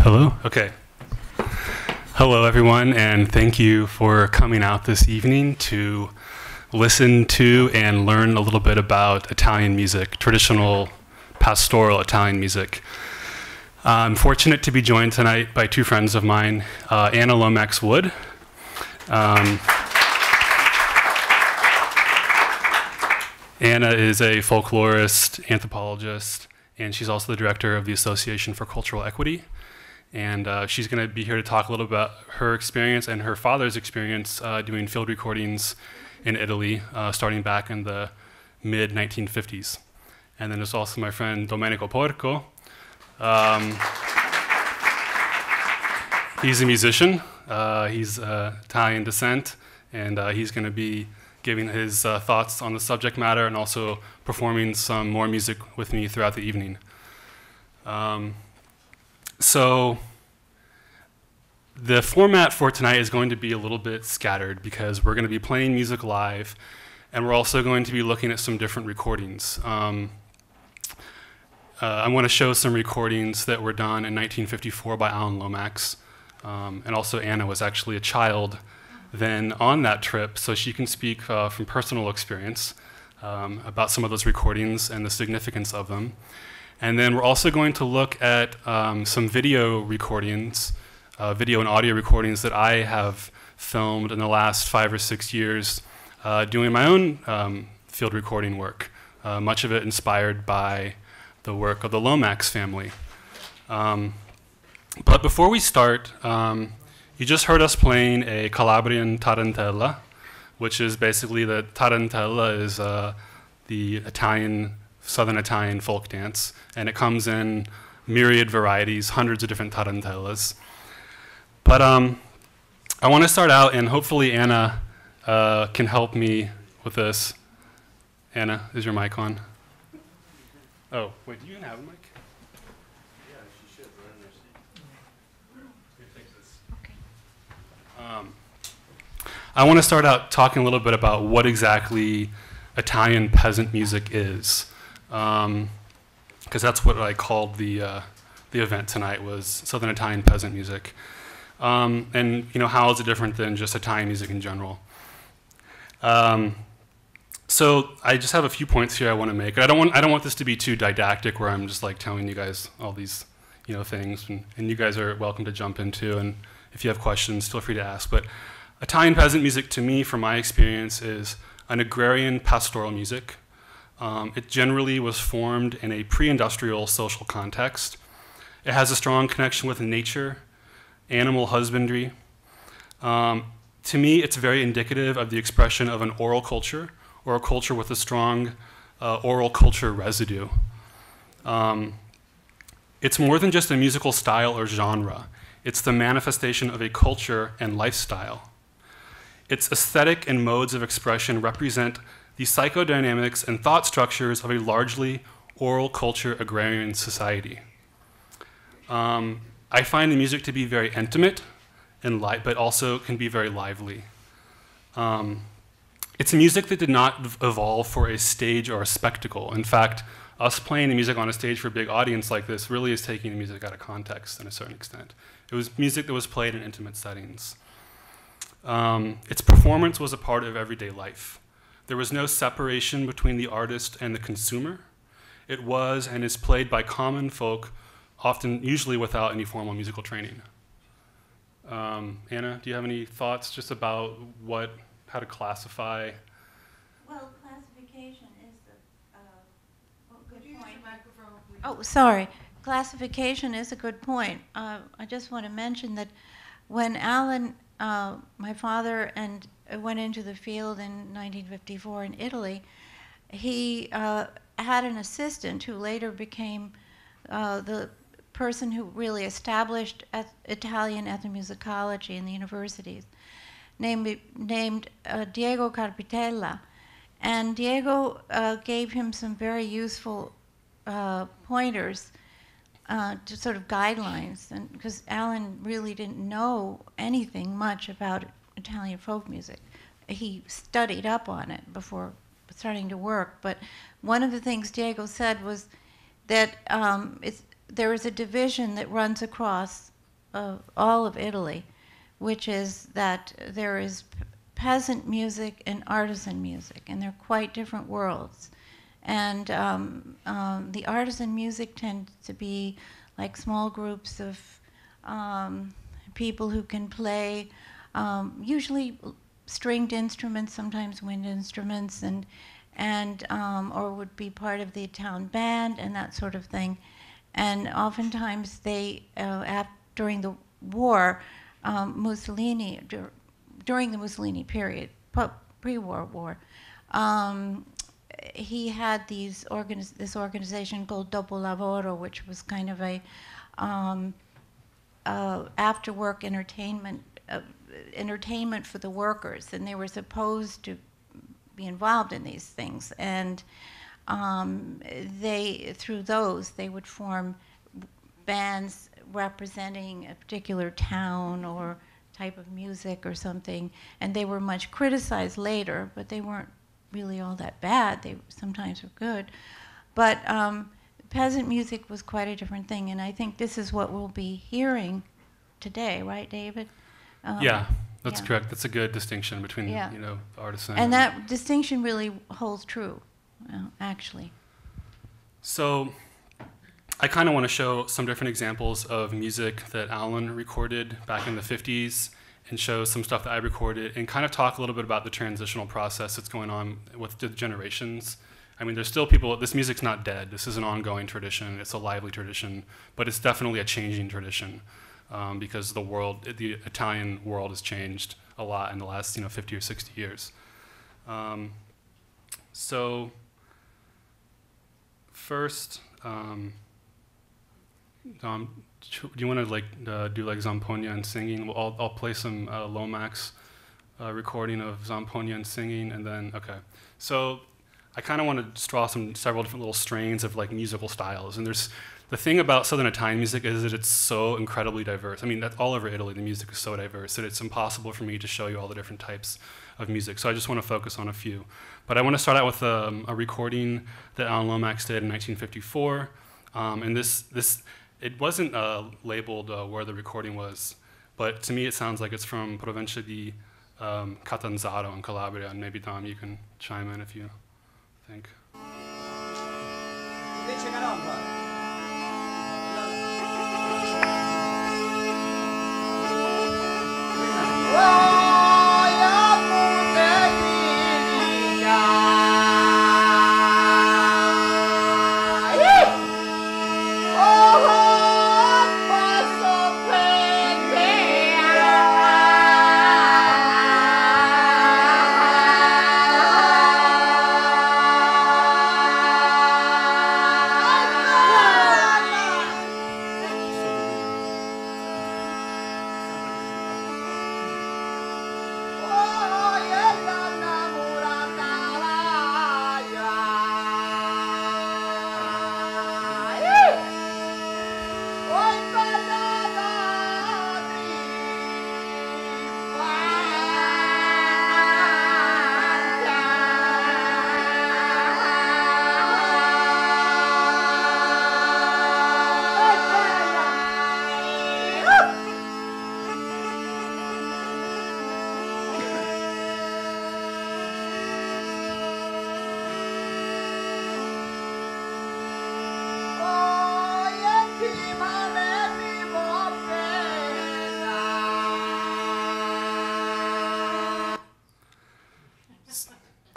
Hello? Okay. Hello, everyone, and thank you for coming out this evening to listen to and learn a little bit about Italian music, traditional pastoral Italian music. I'm fortunate to be joined tonight by two friends of mine, Anna Lomax Wood. Anna is a folklorist, anthropologist, and she's also the director of the Association for Cultural Equity. And she's going to be here to talk a little about her experience and her father's experience doing field recordings in Italy, starting back in the mid-1950s. And then there's also my friend Dominic Porco. He's a musician. He's Italian descent, and he's going to be giving his thoughts on the subject matter and also performing some more music with me throughout the evening. So the format for tonight is going to be a little bit scattered because we're going to be playing music live, and we're also going to be looking at some different recordings. I want to show some recordings that were done in 1954 by Alan Lomax, and also Anna was actually a child then on that trip, so she can speak from personal experience about some of those recordings and the significance of them. And then we're also going to look at some video recordings, video and audio recordings that I have filmed in the last 5 or 6 years doing my own field recording work, much of it inspired by the work of the Lomax family. But before we start, you just heard us playing a Calabrian tarantella, which is basically the tarantella is the Southern Italian folk dance, and it comes in myriad varieties, hundreds of different tarantellas. But I want to start out, and hopefully Anna can help me with this. Anna, is your mic on? Oh, wait, do you even have a mic? Yeah, she should, right in her seat. Here, take this. Okay. I want to start out talking a little bit about what exactly Italian peasant music is. Because that's what I called the event tonight, was Southern Italian peasant music. And how is it different than just Italian music in general? So I just have a few points here I want to make. I don't want this to be too didactic, where I'm just like telling you guys all these things, and you guys are welcome to jump into. And if you have questions, feel free to ask. But Italian peasant music, to me, from my experience, is an agrarian pastoral music. It generally was formed in a pre-industrial social context. It has a strong connection with nature, animal husbandry, To me, it's very indicative of the expression of an oral culture, or a culture with a strong oral culture residue. It's more than just a musical style or genre. It's the manifestation of a culture and lifestyle. Its aesthetic and modes of expression represent the psychodynamics and thought structures of a largely oral culture agrarian society. I find the music to be very intimate and light, but also can be very lively. It's music that did not evolve for a stage or a spectacle. In fact, us playing the music on a stage for a big audience like this really is taking the music out of context in a certain extent. It was music that was played in intimate settings. Its performance was a part of everyday life. There was no separation between the artist and the consumer. It was and is played by common folk, usually without any formal musical training. Anna, do you have any thoughts just about how to classify? Well, classification is the good point. Oh, sorry. Classification is a good point. I just want to mention that when Alan, my father, went into the field in 1954 in Italy, he had an assistant who later became the person who really established Italian ethnomusicology in the universities, named Diego Carpitella. And Diego gave him some very useful pointers to sort of guidelines, and because Alan really didn't know anything much about Italian folk music. He studied up on it before starting to work, but one of the things Diego said was that there is a division that runs across all of Italy, which is that there is peasant music and artisan music, and they're quite different worlds. And the artisan music tends to be like small groups of people who can play usually stringed instruments, sometimes wind instruments, or would be part of the town band and that sort of thing. And oftentimes they, during the war, Mussolini, during the Mussolini period, pre-war war, he had this organization called Dopo Lavoro, which was kind of a after-work entertainment for the workers, and they were supposed to be involved in these things. And through those, they would form bands representing a particular town or type of music or something, and they were much criticized later, but they weren't really all that bad. They sometimes were good. But peasant music was quite a different thing, and I think this is what we'll be hearing today, right, David? Yeah, that's correct. That's a good distinction between artisan. And that distinction really holds true, actually. So I kind of want to show some different examples of music that Alan recorded back in the 50s and show some stuff that I recorded and kind of talk a little bit about the transitional process that's going on with the generations. I mean, there's still people, this music's not dead. This is an ongoing tradition. It's a lively tradition, but it's definitely a changing tradition because the Italian world has changed a lot in the last 50 or 60 years. So first, do you want to do like Zampogna and singing? I'll play some Lomax recording of Zampogna and singing, and then So I kind of want to draw several different little strains of like musical styles. And the thing about Southern Italian music is that it's so incredibly diverse. I mean, that's all over Italy. The music is so diverse that it's impossible for me to show you all the different types of music. So I just want to focus on a few. But I want to start out with a recording that Alan Lomax did in 1954, and it wasn't labeled where the recording was, but to me it sounds like it's from Provincia di Catanzaro in Calabria, and maybe Dom, you can chime in if you think.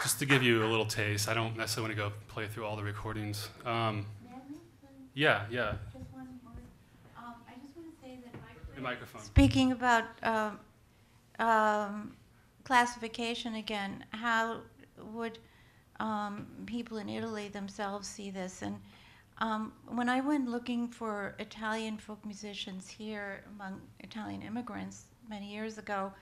just to give you a little taste. I don't necessarily want to go play through all the recordings. Yeah. Just one more. I just want to say that The microphone. speaking about classification again, how would people in Italy themselves see this? And when I went looking for Italian folk musicians here among Italian immigrants many years ago,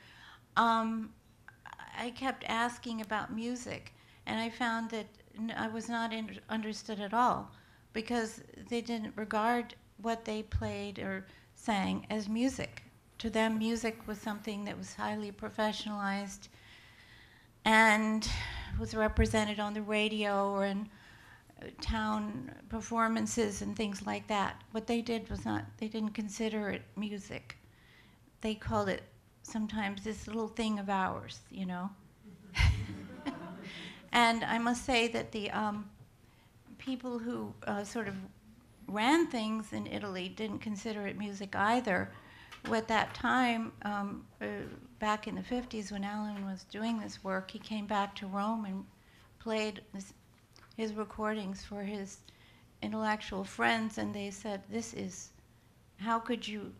I kept asking about music, and I found that I was not understood at all, because they didn't regard what they played or sang as music. To them, music was something that was highly professionalized and was represented on the radio or in town performances and things like that. What they did was not, they didn't consider it music. They called it sometimes this little thing of ours, you know. And I must say that the people who sort of ran things in Italy didn't consider it music either. At that time, back in the 50s when Alan was doing this work, he came back to Rome and played his recordings for his intellectual friends, and they said, this is, how could you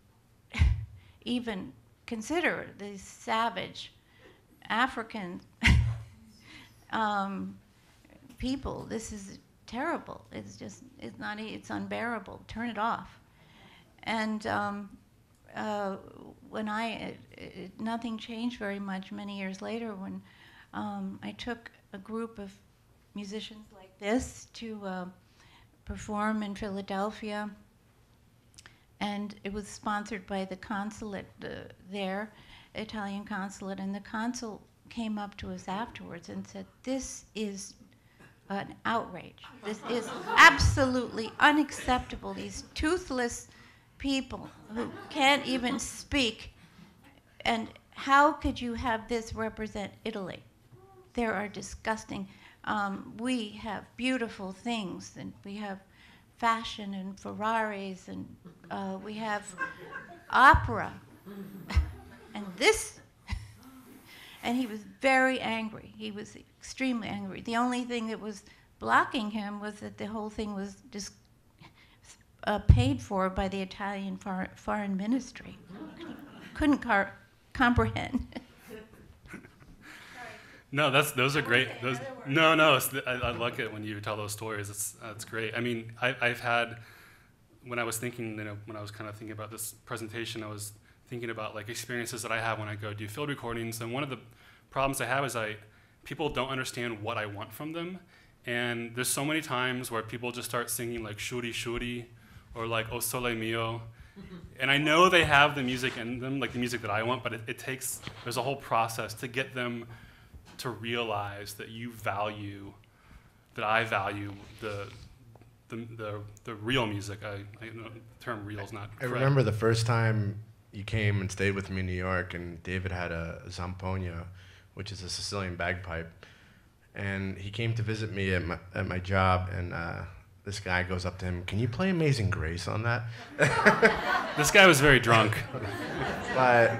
even consider these savage African people? This is terrible. It's just, it's not, it's unbearable. Turn it off. And when nothing changed very much many years later when I took a group of musicians like this to perform in Philadelphia, and it was sponsored by the consulate there, Italian consulate, and the consul came up to us afterwards and said, this is an outrage. This is absolutely unacceptable. These toothless people who can't even speak, and how could you have this represent Italy? There are disgusting, we have beautiful things, and we have fashion and Ferraris, and we have opera, and this, and he was very angry. He was extremely angry. The only thing that was blocking him was that the whole thing was just paid for by the Italian foreign ministry. Couldn't comprehend. No, those are great. Those, I like it when you tell those stories. It's great. I mean, I've had, when I was thinking, when I was kind of thinking about this presentation, I was thinking about like experiences that I have when I go do field recordings. And one of the problems I have is people don't understand what I want from them. And there's so many times where people just start singing like Shuri Shuri or like O Sole Mio. And I know they have the music in them, like the music that I want, but there's a whole process to get them to realize that I value the real music. I know the term real is not correct. I remember the first time you came and stayed with me in New York, and David had a Zampogna, which is a Sicilian bagpipe. And he came to visit me at my job, and this guy goes up to him, "Can you play Amazing Grace on that?" This guy was very drunk. But,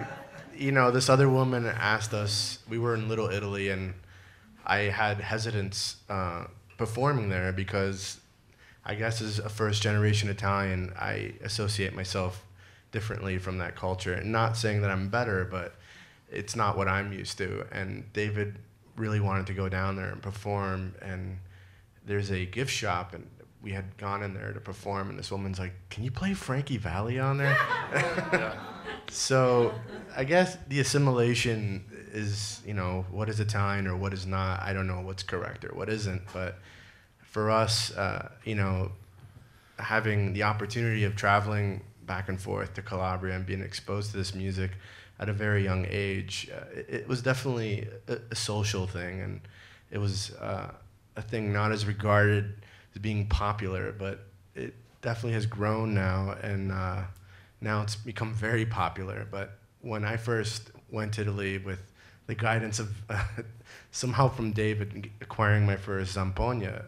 this other woman asked us, we were in Little Italy, and I had hesitance performing there because I guess as a first-generation Italian, I associate myself differently from that culture. And not saying that I'm better, but it's not what I'm used to. And David really wanted to go down there and perform, and there's a gift shop, and we had gone in there to perform, and this woman's like, "Can you play Frankie Valli on there?" Yeah. So I guess the assimilation is, what is Italian or what is not. I don't know what's correct or what isn't, but for us, having the opportunity of traveling back and forth to Calabria and being exposed to this music at a very young age, it was definitely a social thing, and it was a thing not as regarded as being popular, but it definitely has grown now, and now it's become very popular. But when I first went to Italy with the guidance of somehow from David acquiring my first Zampogna,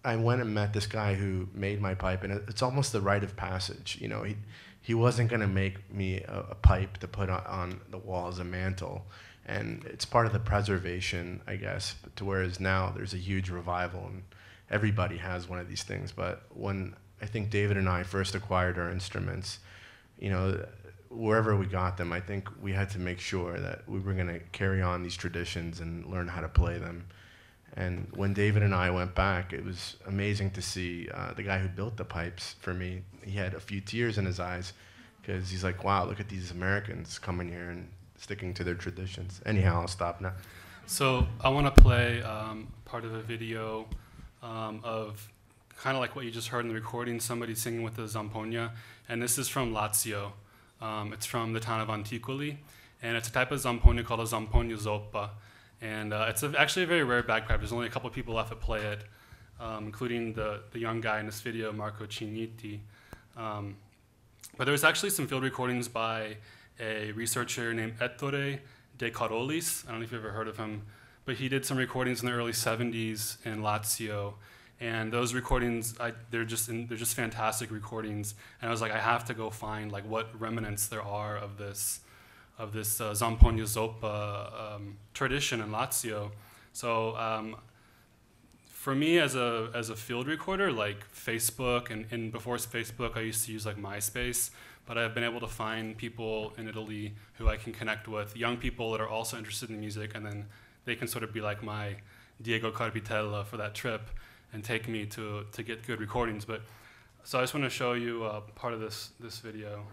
I went and met this guy who made my pipe, and it's almost the rite of passage. he wasn't going to make me a pipe to put on the wall as a mantle. And it's part of the preservation, I guess, to whereas now there's a huge revival and everybody has one of these things. But when I think David and I first acquired our instruments, you know, wherever we got them, I think we had to make sure that we were going to carry on these traditions and learn how to play them. And when David and I went back, it was amazing to see the guy who built the pipes for me. He had a few tears in his eyes because he's like, wow, look at these Americans coming here and sticking to their traditions. Anyhow, I'll stop now. So I want to play part of a video of kind of like what you just heard in the recording, somebody singing with the Zampogna. And this is from Lazio. It's from the town of Anticoli. And it's a type of Zampogna called a Zampogna zoppa. And it's actually a very rare bagpipe. There's only a couple of people left that play it, including the young guy in this video, Marco Cigniti. But there was actually some field recordings by a researcher named Ettore De Carolis. I don't know if you've ever heard of him, but he did some recordings in the early 70s in Lazio. And those recordings, they're just fantastic recordings. And I was like, I have to go find like what remnants there are of this Zampogna zoppa tradition in Lazio. So for me as a field recorder, like Facebook and before Facebook, I used to use like MySpace, but I've been able to find people in Italy who I can connect with, young people that are also interested in music, and then they can sort of be like my Diego Carpitella for that trip and take me to get good recordings. But so I just want to show you part of this video.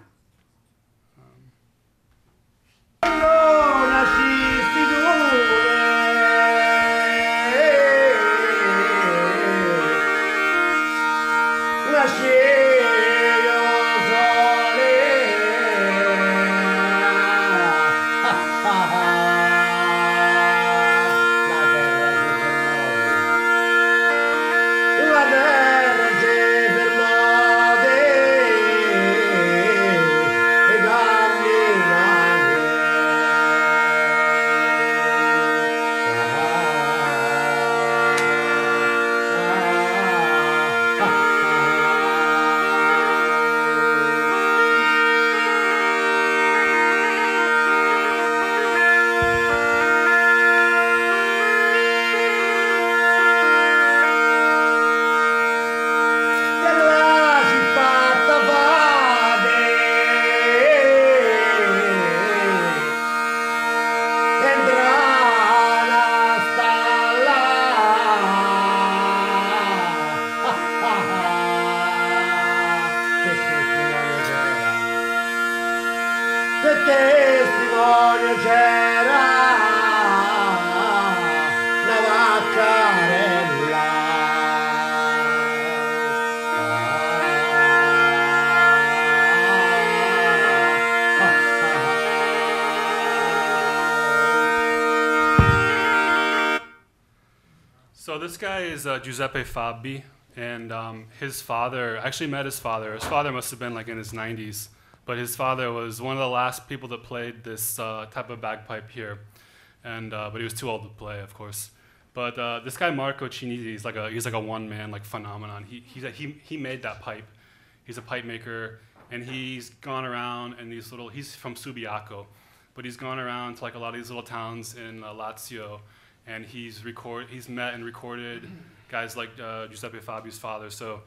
So this guy is Giuseppe Fabi, and his father, I actually met his father. His father must have been like in his 90s, but his father was one of the last people that played this type of bagpipe here, and but he was too old to play, of course. But this guy Marco Cigniti, he's like a one-man like phenomenon. He made that pipe. He's a pipe maker, and he's gone around and he's from Subiaco, but he's gone around to like a lot of these little towns in Lazio. And he's met and recorded guys like Giuseppe Fabi's father. So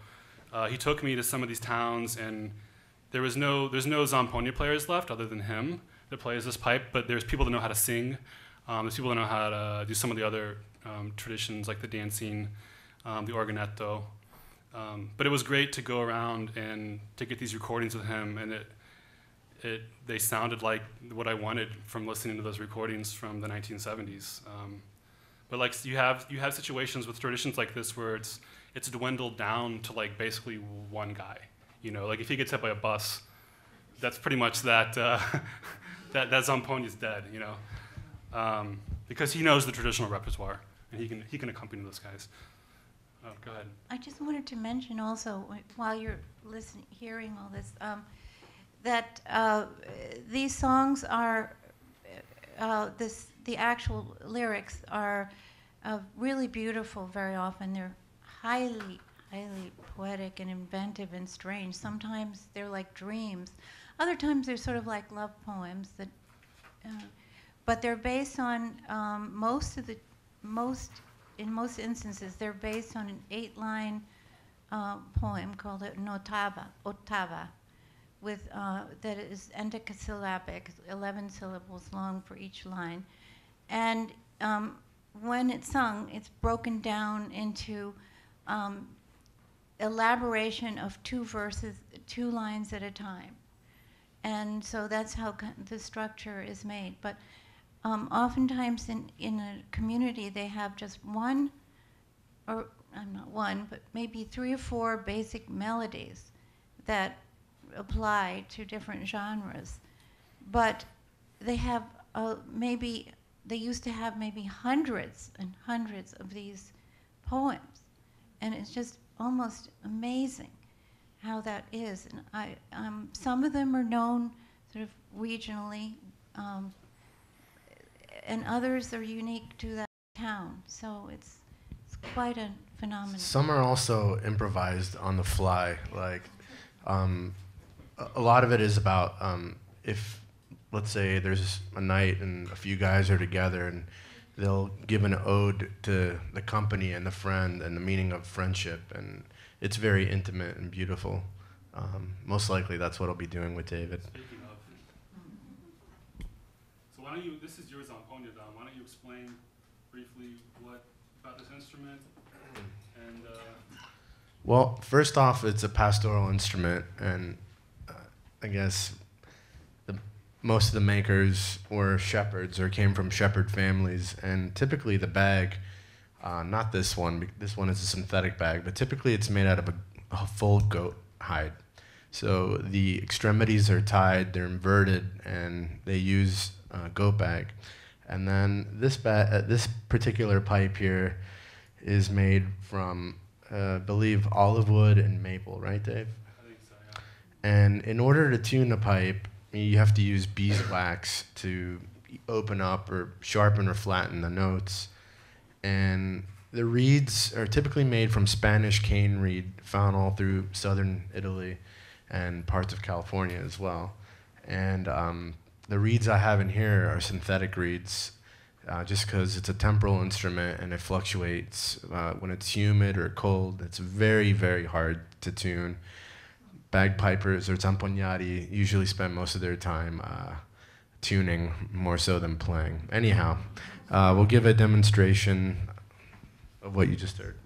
he took me to some of these towns, and there's no Zampogna players left other than him that plays this pipe. But there's people that know how to sing. There's people that know how to do some of the other traditions like the dancing, the organetto. But it was great to go around and to get these recordings with him, and they sounded like what I wanted from listening to those recordings from the 1970s. But like you have situations with traditions like this where it's dwindled down to like basically one guy. You know, like if he gets hit by a bus, that's pretty much that that Zampogna's dead. You know, because he knows the traditional repertoire and he can accompany those guys. Oh, go ahead. I just wanted to mention also while you're hearing all this, that these songs are the actual lyrics are really beautiful. Very often they're highly highly poetic and inventive and strange. Sometimes they're like dreams. Other times they're sort of like love poems that, but they're based on in most instances they're based on an 8-line poem called an ottava, with that is endecasyllabic, 11 syllables long for each line, and when it's sung, it's broken down into elaboration of 2 verses, 2 lines at a time. And so that's how the structure is made. But oftentimes in a community, they have just one, or not one, but maybe 3 or 4 basic melodies that apply to different genres. But they have they used to have maybe hundreds and hundreds of these poems. And it's just almost amazing how that is. And some of them are known sort of regionally, and others are unique to that town. So it's quite a phenomenon. Some are also improvised on the fly. Like, a lot of it is about if, let's say, there's a night and a few guys are together and they'll give an ode to the company and the friend and the meaning of friendship, and it's very intimate and beautiful. Most likely that's what I'll be doing with David. Speaking of, so why don't you, this is your Zampogna, Dom, why don't you explain briefly about this instrument? And well, first off, it's a pastoral instrument, and I guess most of the makers were shepherds or came from shepherd families, and typically the bag, not this one is a synthetic bag, but typically it's made out of a full goat hide. So the extremities are tied, they're inverted, and they use goat bag. And then this particular pipe here is made from, I believe, olive wood and maple, right, Dave? I think so, yeah. And in order to tune a pipe, you have to use beeswax to open up or sharpen or flatten the notes. And the reeds are typically made from Spanish cane reed, found all through southern Italy and parts of California as well. And the reeds I have in here are synthetic reeds, just because it's a temporal instrument and it fluctuates. When it's humid or cold, it's very, very hard to tune. Bagpipers or zampognati usually spend most of their time tuning more so than playing. Anyhow, we'll give a demonstration of what you just heard.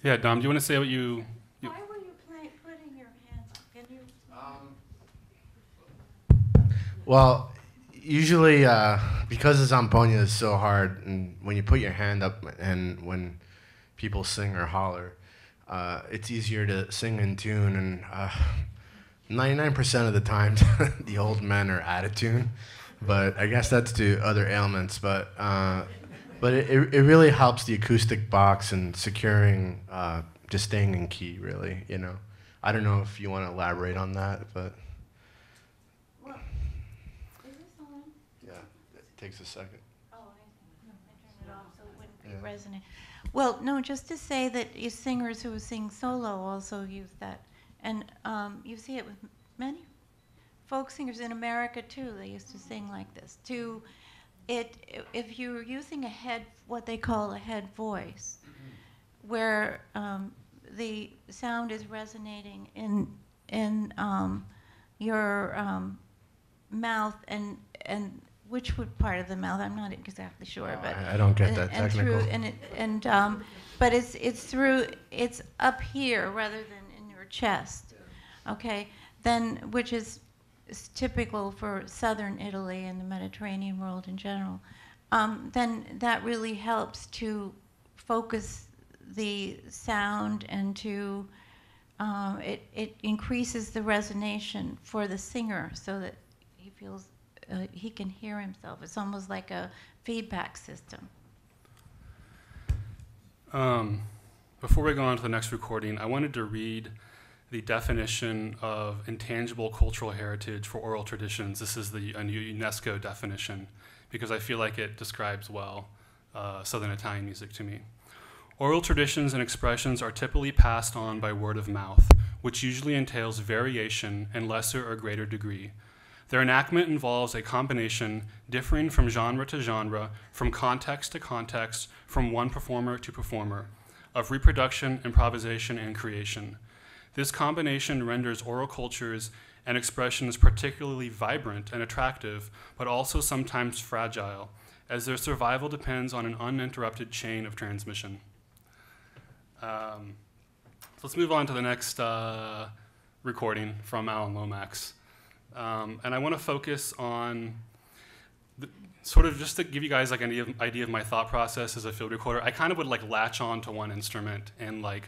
Yeah, Dom, do you want to say what you Why were you putting your hands up? Can you? Well, usually because the Zampogna is so hard, and when you put your hand up and when people sing or holler, it's easier to sing in tune, and 99% of the time the old men are out of tune, but I guess that's due to other ailments, but it really helps the acoustic box and securing, just staying in key, really, you know. I don't know if you want to elaborate on that, but... Well, is this on? Yeah, it takes a second. Oh, I turned it off so it wouldn't be resonant. Well, no, just to say that you singers who sing solo also use that. And you see it with many folk singers in America too. They used to sing like this. If you're using what they call a head voice, where the sound is resonating in your mouth and which part of the mouth? I'm not exactly sure, but I don't get that technical. But it's up here rather than in your chest, okay? Then which is typical for southern Italy and the Mediterranean world in general. Then that really helps to focus the sound and to it increases the resonation for the singer so that he feels he can hear himself. It's almost like a feedback system. Before we go on to the next recording, I wanted to read the definition of intangible cultural heritage for oral traditions. This is a UNESCO definition because I feel like it describes well Southern Italian music to me. Oral traditions and expressions are typically passed on by word of mouth, which usually entails variation in lesser or greater degree. Their enactment involves a combination differing from genre to genre, from context to context, from one performer to performer, of reproduction, improvisation, and creation. This combination renders oral cultures and expressions particularly vibrant and attractive, but also sometimes fragile, as their survival depends on an uninterrupted chain of transmission. So let's move on to the next recording from Alan Lomax. And I want to focus on sort of just to give you guys like an idea of my thought process as a field recorder. I kind of would like latch on to one instrument and like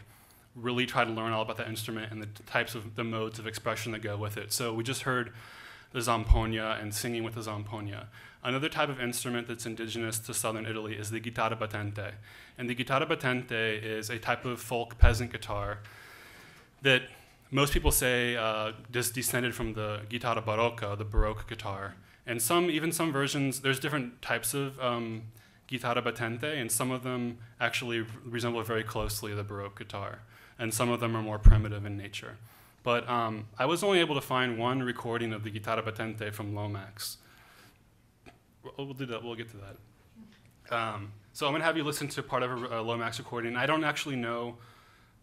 really try to learn all about that instrument and the types of the modes of expression that go with it. So we just heard the Zampogna and singing with the Zampogna. Another type of instrument that's indigenous to southern Italy is the Chitarra Battante. And the Chitarra Battante is a type of folk peasant guitar that most people say just descended from the Chitarra Barocca, the Baroque guitar. And even some versions, there's different types of Chitarra Battante, and some of them actually resemble very closely the Baroque guitar. And some of them are more primitive in nature. But I was only able to find one recording of the Chitarra Battante from Lomax. We'll do that. We'll get to that. So I'm going to have you listen to part of a Lomax recording. I don't actually know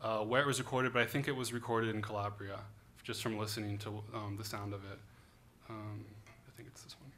where it was recorded, but I think it was recorded in Calabria, just from listening to the sound of it. I think it's this one.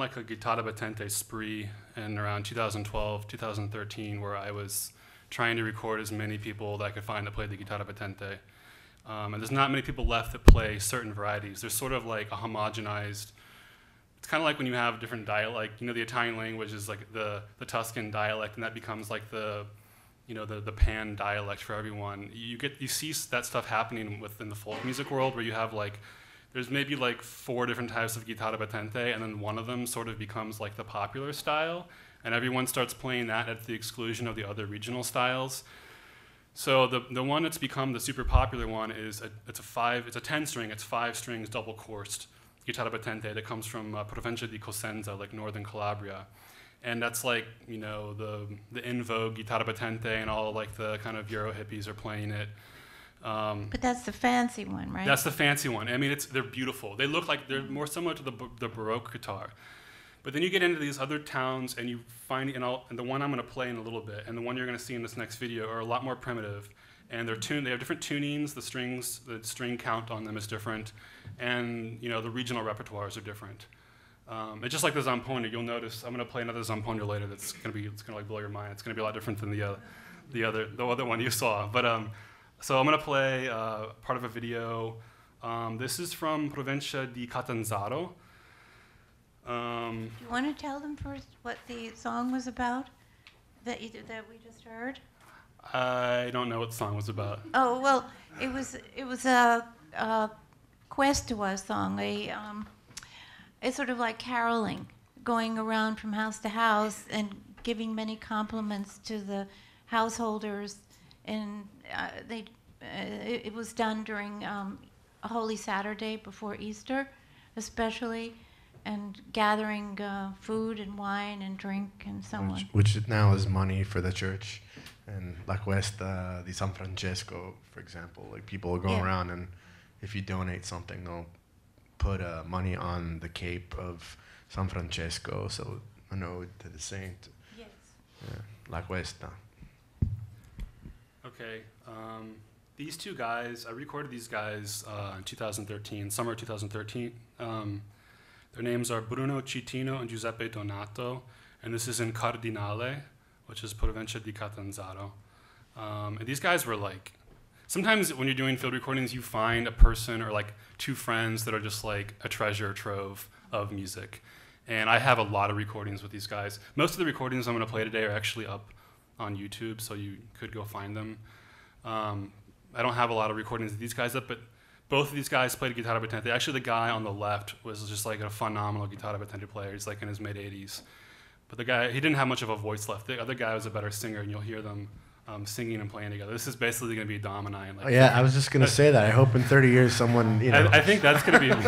like a Chitarra Battante spree in around 2012, 2013, where I was trying to record as many people that I could find that played the Chitarra Battante. And there's not many people left that play certain varieties. There's sort of like a homogenized, it's kind of like when you have different dialect, you know, the Italian language is like the Tuscan dialect, and that becomes like the pan dialect for everyone. You see that stuff happening within the folk music world, where you have like, there's maybe like 4 different types of Chitarra Battante, and then one of them sort of becomes like the popular style, and everyone starts playing that at the exclusion of the other regional styles. So the one that's become the super popular one is it's a 10-string, it's 5 strings double coursed Chitarra Battante that comes from Provincia di Cosenza, like northern Calabria. And that's like, you know, the in vogue Chitarra Battante, and all like the kind of Euro hippies are playing it. But that's the fancy one, right? That's the fancy one. I mean, they're beautiful. They look like they're more similar to the Baroque guitar. But then you get into these other towns, and you find, and the one I'm going to play in a little bit, and the one you're going to see in this next video are a lot more primitive. And they have different tunings. The string count on them is different, and you know the regional repertoires are different. It's just like the Zampogna. You'll notice I'm going to play another Zampogna later. It's going to like blow your mind. It's going to be a lot different than the other one you saw. But so I'm going to play part of a video. This is from Provincia di Catanzaro. Do you want to tell them first what the song was about that we just heard? I don't know what the song was about. Oh well, it was a questua song, it's sort of like caroling, going around from house to house and giving many compliments to the householders, and it was done during a Holy Saturday before Easter, especially, and gathering food and wine and drink and so on. Which now is money for the church. And La Cuesta di San Francesco, for example, like people will go around, and if you donate something, they'll put money on the cape of San Francesco, so an ode to the saint. Yes. Yeah. La Cuesta. Okay. These 2 guys, I recorded these guys in 2013, summer 2013. Their names are Bruno Citino and Giuseppe Donato, and this is in Cardinale, which is Provincia di Catanzaro. And these guys were like, sometimes when you're doing field recordings, you find a person or like 2 friends that are just like a treasure trove of music. And I have a lot of recordings with these guys. Most of the recordings I'm going to play today are actually up on YouTube, so you could go find them. I don't have a lot of recordings of these guys up, but both of these guys played Chitarra Battante. Actually, the guy on the left was just like a phenomenal Chitarra Battante player. He's like in his mid-80s. But the guy, he didn't have much of a voice left. The other guy was a better singer, and you'll hear them singing and playing together. This is basically going to be Dom and I. Like, oh, yeah, I was just going to say that. I hope in 30 years someone, you know. I think that's going to be...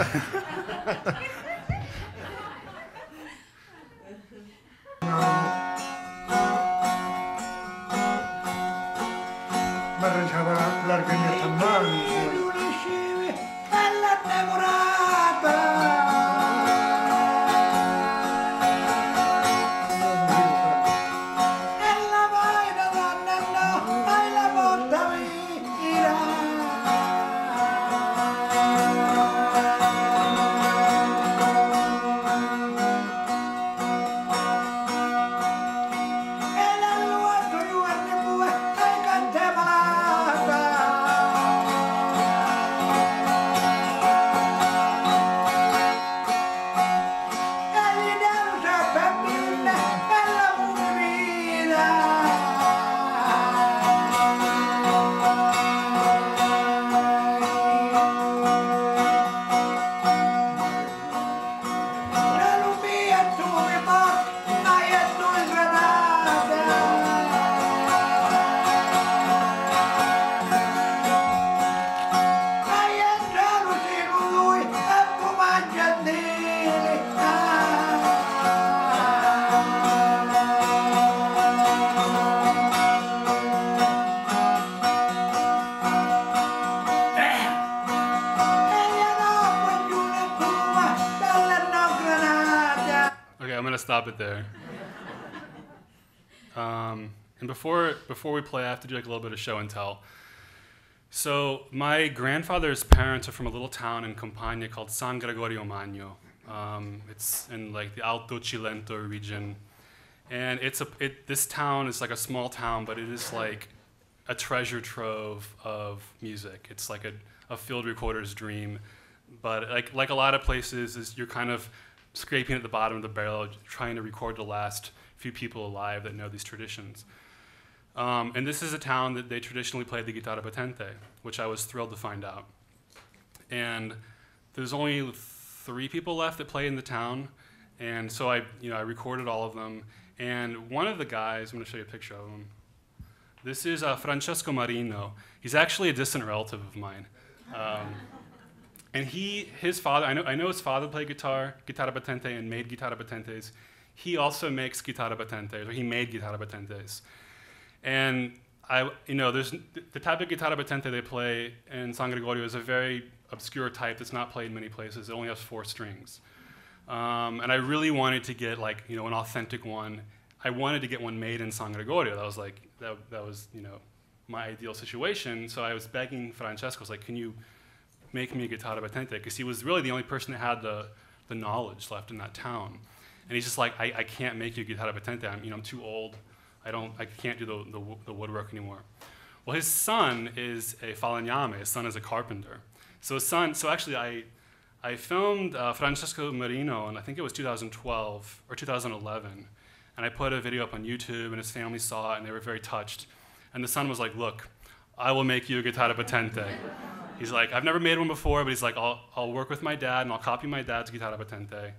Stop it there. And before we play, I have to do like a little bit of show and tell. So my grandfather's parents are from a little town in Campania called San Gregorio Magno. It's in like the Alto Cilento region, and this town is like a small town, but it is like a treasure trove of music. It's like a field recorder's dream, but like a lot of places, you're kind of scraping at the bottom of the barrel, trying to record the last few people alive that know these traditions. And this is a town that they traditionally played the Chitarra Battante, which I was thrilled to find out. And there's only 3 people left that play in the town, and so I recorded all of them. And one of the guys, I'm going to show you a picture of him. This is Francesco Marino. He's actually a distant relative of mine. And his father, I know his father played Chitarra Battante, and made Chitarra Battantes. He also makes Chitarra Battantes, or he made Chitarra Battantes. And there's the type of Chitarra Battante they play in San Gregorio is a very obscure type that's not played in many places. It only has 4 strings. And I really wanted to get an authentic one. I wanted to get one made in San Gregorio. That was my ideal situation. So I was begging Francesco, I was like, can you make me a Chitarra Battante? Because he was really the only person that had the knowledge left in that town. And he's just like, I can't make you a Chitarra Battante. I'm too old. I can't do the woodwork anymore. Well, his son is a falegname. His son is a carpenter. So actually I filmed Francesco Marino, and I think it was 2012 or 2011. And I put a video up on YouTube, and his family saw it, and they were very touched. And the son was like, look, I will make you a Chitarra Battante. He's like, I've never made one before, but he's like, I'll work with my dad, and I'll copy my dad's Chitarra Battante,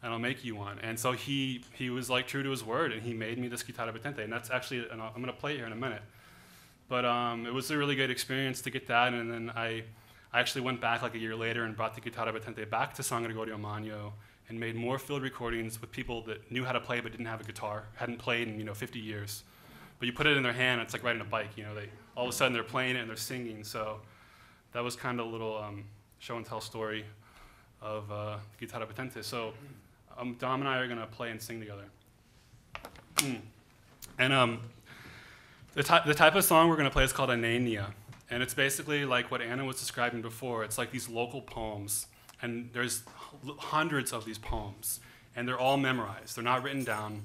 and I'll make you one. And so he was like true to his word, and he made me this Chitarra Battante. And that's actually, and I'm going to play it here in a minute. But it was a really good experience to get that, and then I actually went back like a year later and brought the Chitarra Battante back to San Gregorio Magno and made more field recordings with people that knew how to play but didn't have a guitar, hadn't played in 50 years. But you put it in their hand, it's like riding a bike. They all of a sudden they're playing it and they're singing. So that was kind of a little show and tell story of Chitarra Battante. So Dom and I are going to play and sing together. And the type of song we're going to play is called Anania. And it's basically like what Anna was describing before. It's like these local poems. And there's hundreds of these poems. And they're all memorized. They're not written down.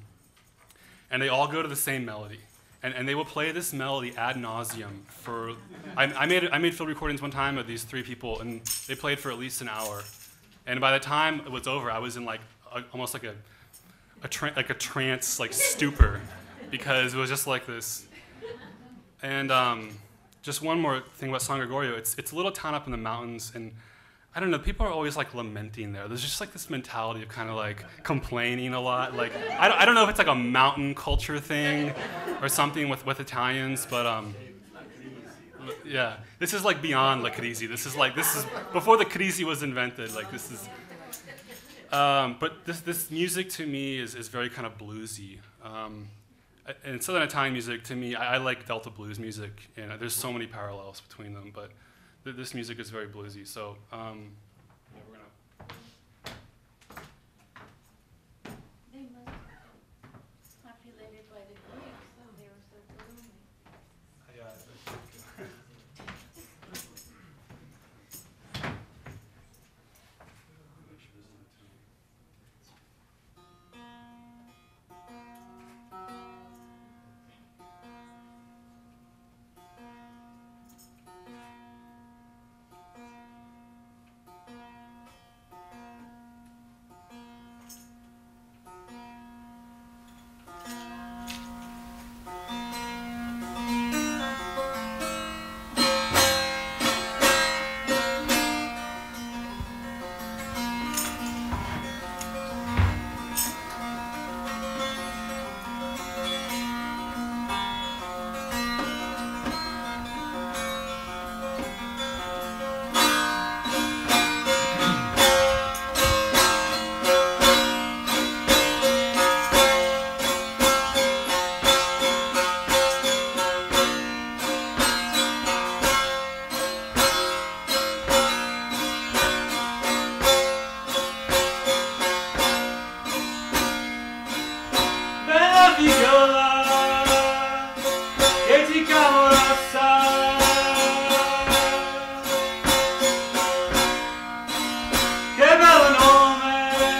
And they all go to the same melody. And they will play this melody ad nauseum for... I made field recordings one time of these 3 people, and they played for at least an hour. And by the time it was over, I was in almost like a trance, like stupor, because it was just like this. And just one more thing about San Gregorio. It's a little town up in the mountains, and I don't know, people are always like lamenting there. There's just like this mentality of kind of like complaining a lot. Like I don't know if it's like a mountain culture thing or something with Italians, but yeah, this is like beyond la crisi. This is before the crisi was invented. Like this is, but this music to me is very kind of bluesy. And Southern Italian music to me, I like Delta blues music, and there's so many parallels between them. But this music is very bluesy, so yeah, we're gonna. They must have been populated by the Greeks, so they were so gloomy. Che bello nome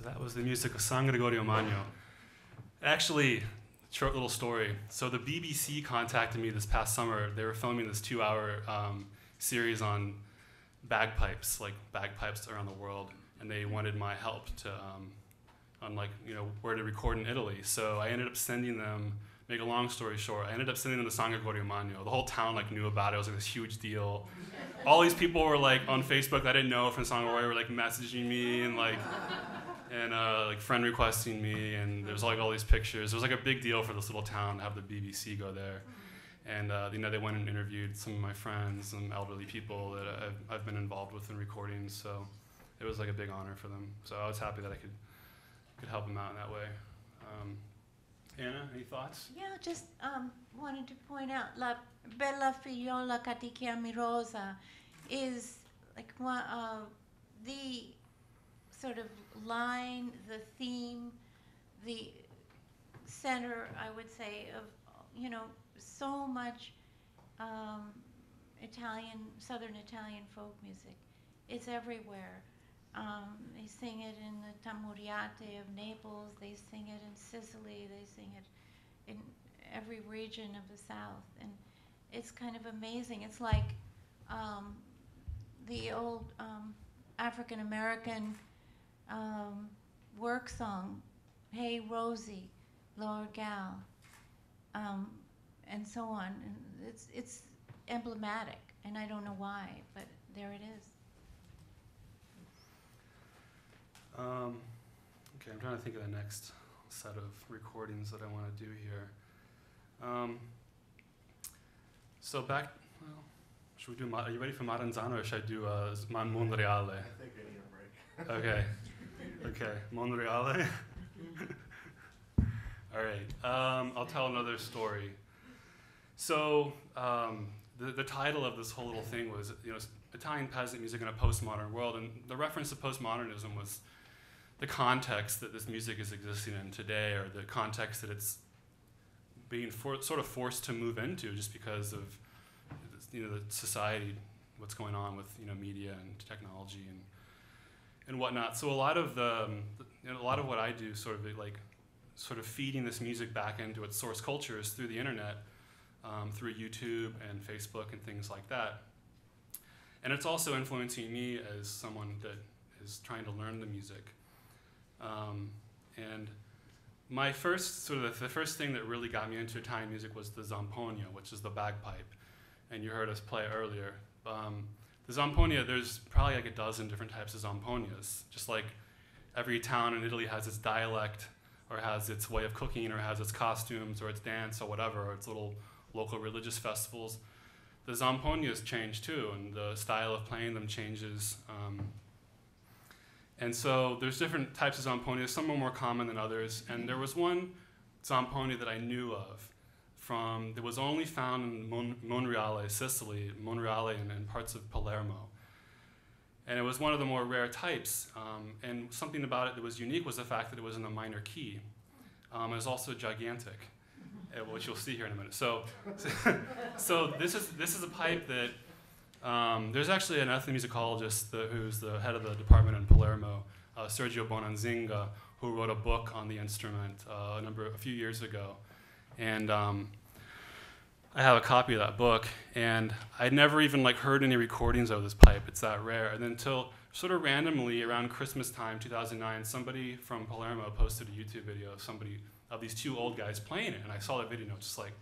That was the music of San Gregorio Magno. Actually, short little story. So the BBC contacted me this past summer. They were filming this 2-hour series on bagpipes, like bagpipes around the world, and they wanted my help to, on like, you know, where to record in Italy. So I ended up sending them, make a long story short, I ended up sending them to San Gregorio Magno. The whole town like knew about it. It was like this huge deal. All these people were like on Facebook that I didn't know from San Gregorio were like messaging me and like friend requesting me, and there's like all these pictures. It was like a big deal for this little town to have the BBC go there. And you know, they went and interviewed some of my friends, some elderly people that I've been involved with in recordings. So it was like a big honor for them. So I was happy that I could help them out in that way. Anna, any thoughts? Yeah, just wanted to point out, La Bella Figliola che ti chiami Rosa is like one the sort of line, the theme, the center, I would say, of, you know, so much Southern Italian folk music. It's everywhere. They sing it in the Tamuriate of Naples. They sing it in Sicily. They sing it in every region of the South, and it's kind of amazing. It's like the old African American work song, "Hey Rosie, Lord Gal," and so on. And it's emblematic, and I don't know why, but there it is. Okay, I'm trying to think of the next set of recordings that I want to do here. So back, well, should we do, are you ready for Maranzano, or should I do Monreale? I think I need a break. Okay, okay, Monreale. All right, I'll tell another story. So the title of this whole little thing was, Italian peasant music in a postmodern world, and the reference to postmodernism was the context that this music is existing in today, or the context that it's being sort of forced to move into, just because of the society, what's going on with media and technology and whatnot. So a lot of what I do, sort of feeding this music back into its source culture, is through the internet, through YouTube and Facebook and things like that. And it's also influencing me as someone that is trying to learn the music. And my first, the first thing that really got me into Italian music was the Zampogna, which is the bagpipe. And you heard us play earlier. The Zampogna, there's probably like a dozen different types of Zampognas. Just like every town in Italy has its dialect, or has its way of cooking, or has its costumes, or its dance, or whatever, or its little local religious festivals. The Zampognas change too, and the style of playing them changes. And so there's different types of Zampognas. Some are more common than others. And there was one Zampogna that I knew of that was only found in Monreale, Sicily, Monreale, and parts of Palermo. And it was one of the more rare types. And something about it that was unique was the fact that it was in a minor key. It was also gigantic, which you'll see here in a minute. So this is a pipe that there's actually an ethnomusicologist who's the head of the department in Palermo, Sergio Bonanzinga, who wrote a book on the instrument a few years ago. And I have a copy of that book, and I'd never even heard any recordings of this pipe. It's that rare. And then until sort of randomly around Christmas time, 2009, somebody from Palermo posted a YouTube video of these two old guys playing it, and I saw that video, and I was just like,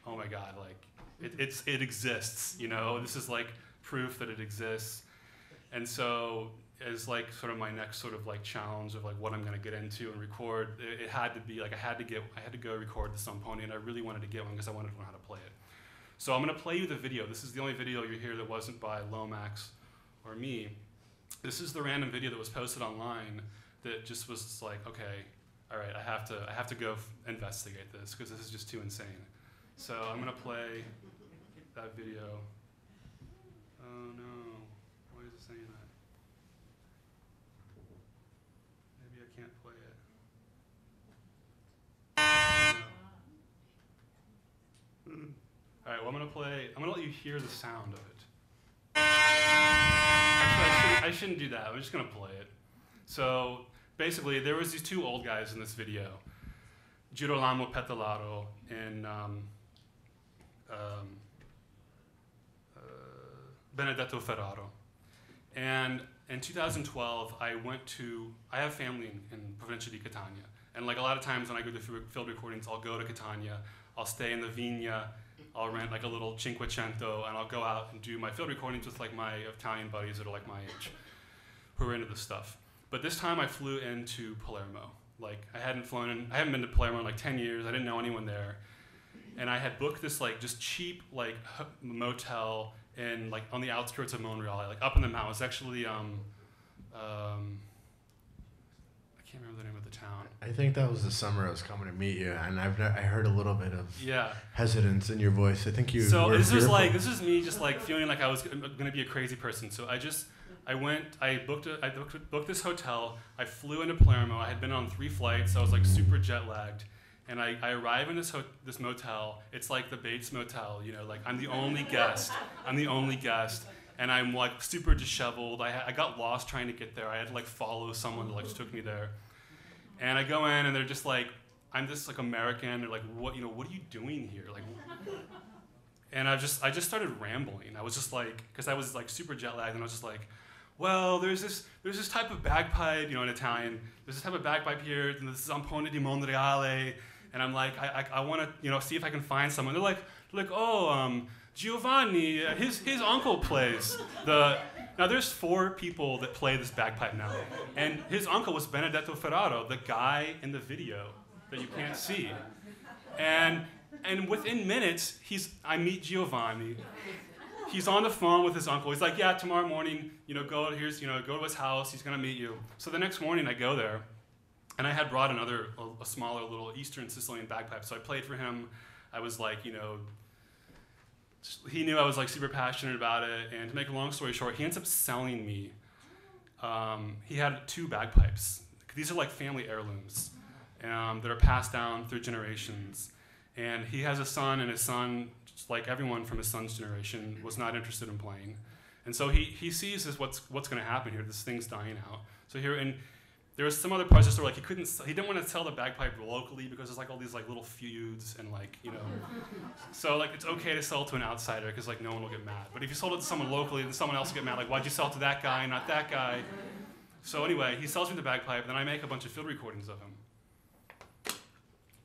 oh my God, it exists, This is proof that it exists. And so as sort of my next sort of challenge of what I'm going to get into and record, it had to be I had to go record the Zampogna, and I really wanted to get one because I wanted to know how to play it. So I'm going to play you the video. This is the only video you hear that wasn't by Lomax or me. This is the random video that was posted online that just was okay, all right, I have to go investigate this because this is just too insane. So I'm going to play that video. Oh no, why is it saying that? Maybe I can't play it. No. All right, well I'm gonna let you hear the sound of it. Actually, I shouldn't do that, I'm just gonna play it. So basically there was these two old guys in this video, Girolamo Petalaro and Benedetto Ferraro. And in 2012, I have family in Provincia di Catania. And a lot of times when I go to field recordings, I'll go to Catania, I'll stay in the Vigna, I'll rent a little Cinquecento, and I'll go out and do my field recordings with my Italian buddies that are my age, who are into this stuff. But this time I flew into Palermo. I haven't been to Palermo in 10 years, I didn't know anyone there. And I had booked this just cheap motel in on the outskirts of Monreale, up in the mountains. Actually, I can't remember the name of the town. I think that was the summer I was coming to meet you, and I heard a little bit of hesitance in your voice. I think you. So were this fearful. was me just feeling like I was going to be a crazy person. So I booked this hotel. I flew into Palermo. I had been on 3 flights. I was super jet lagged. And I arrive in this motel. It's like the Bates Motel, you know, like I'm the only guest. I'm the only guest. And I'm like super disheveled. I got lost trying to get there. I had to like follow someone that like took me there. And I go in and they're just like, I'm this like American. They're like, what are you doing here? Like, and I just started rambling. I was just like, because I was like super jet lagged, and I was just like, well, there's this type of bagpipe, you know, in Italian. There's this type of bagpipe here, and this is Zampogna di Monreale. And I'm like, I want to, you know, see if I can find someone. They're like, oh, Giovanni, his uncle plays Now there's 4 people that play this bagpipe now, and his uncle was Benedetto Ferraro, the guy in the video that you can't see. And within minutes, I meet Giovanni. He's on the phone with his uncle. He's like, yeah, tomorrow morning, you know, go to his house. He's gonna meet you. So the next morning, I go there, and I had brought a smaller little Eastern Sicilian bagpipe. So I played for him. I was like, you know, he knew I was like super passionate about it. And to make a long story short, he ends up selling me. He had 2 bagpipes. These are like family heirlooms that are passed down through generations. And he has a son, and his son, just like everyone from his son's generation, was not interested in playing. And so he sees what's going to happen here. This thing's dying out. So here, and there was some other parts of the story, like he didn't want to sell the bagpipe locally because there's like all these like little feuds and like, you know. So like it's okay to sell to an outsider because like no one will get mad. But if you sold it to someone locally, then someone else will get mad. Like, why'd you sell it to that guy, not that guy? So anyway, he sells me the bagpipe, then I make a bunch of field recordings of him.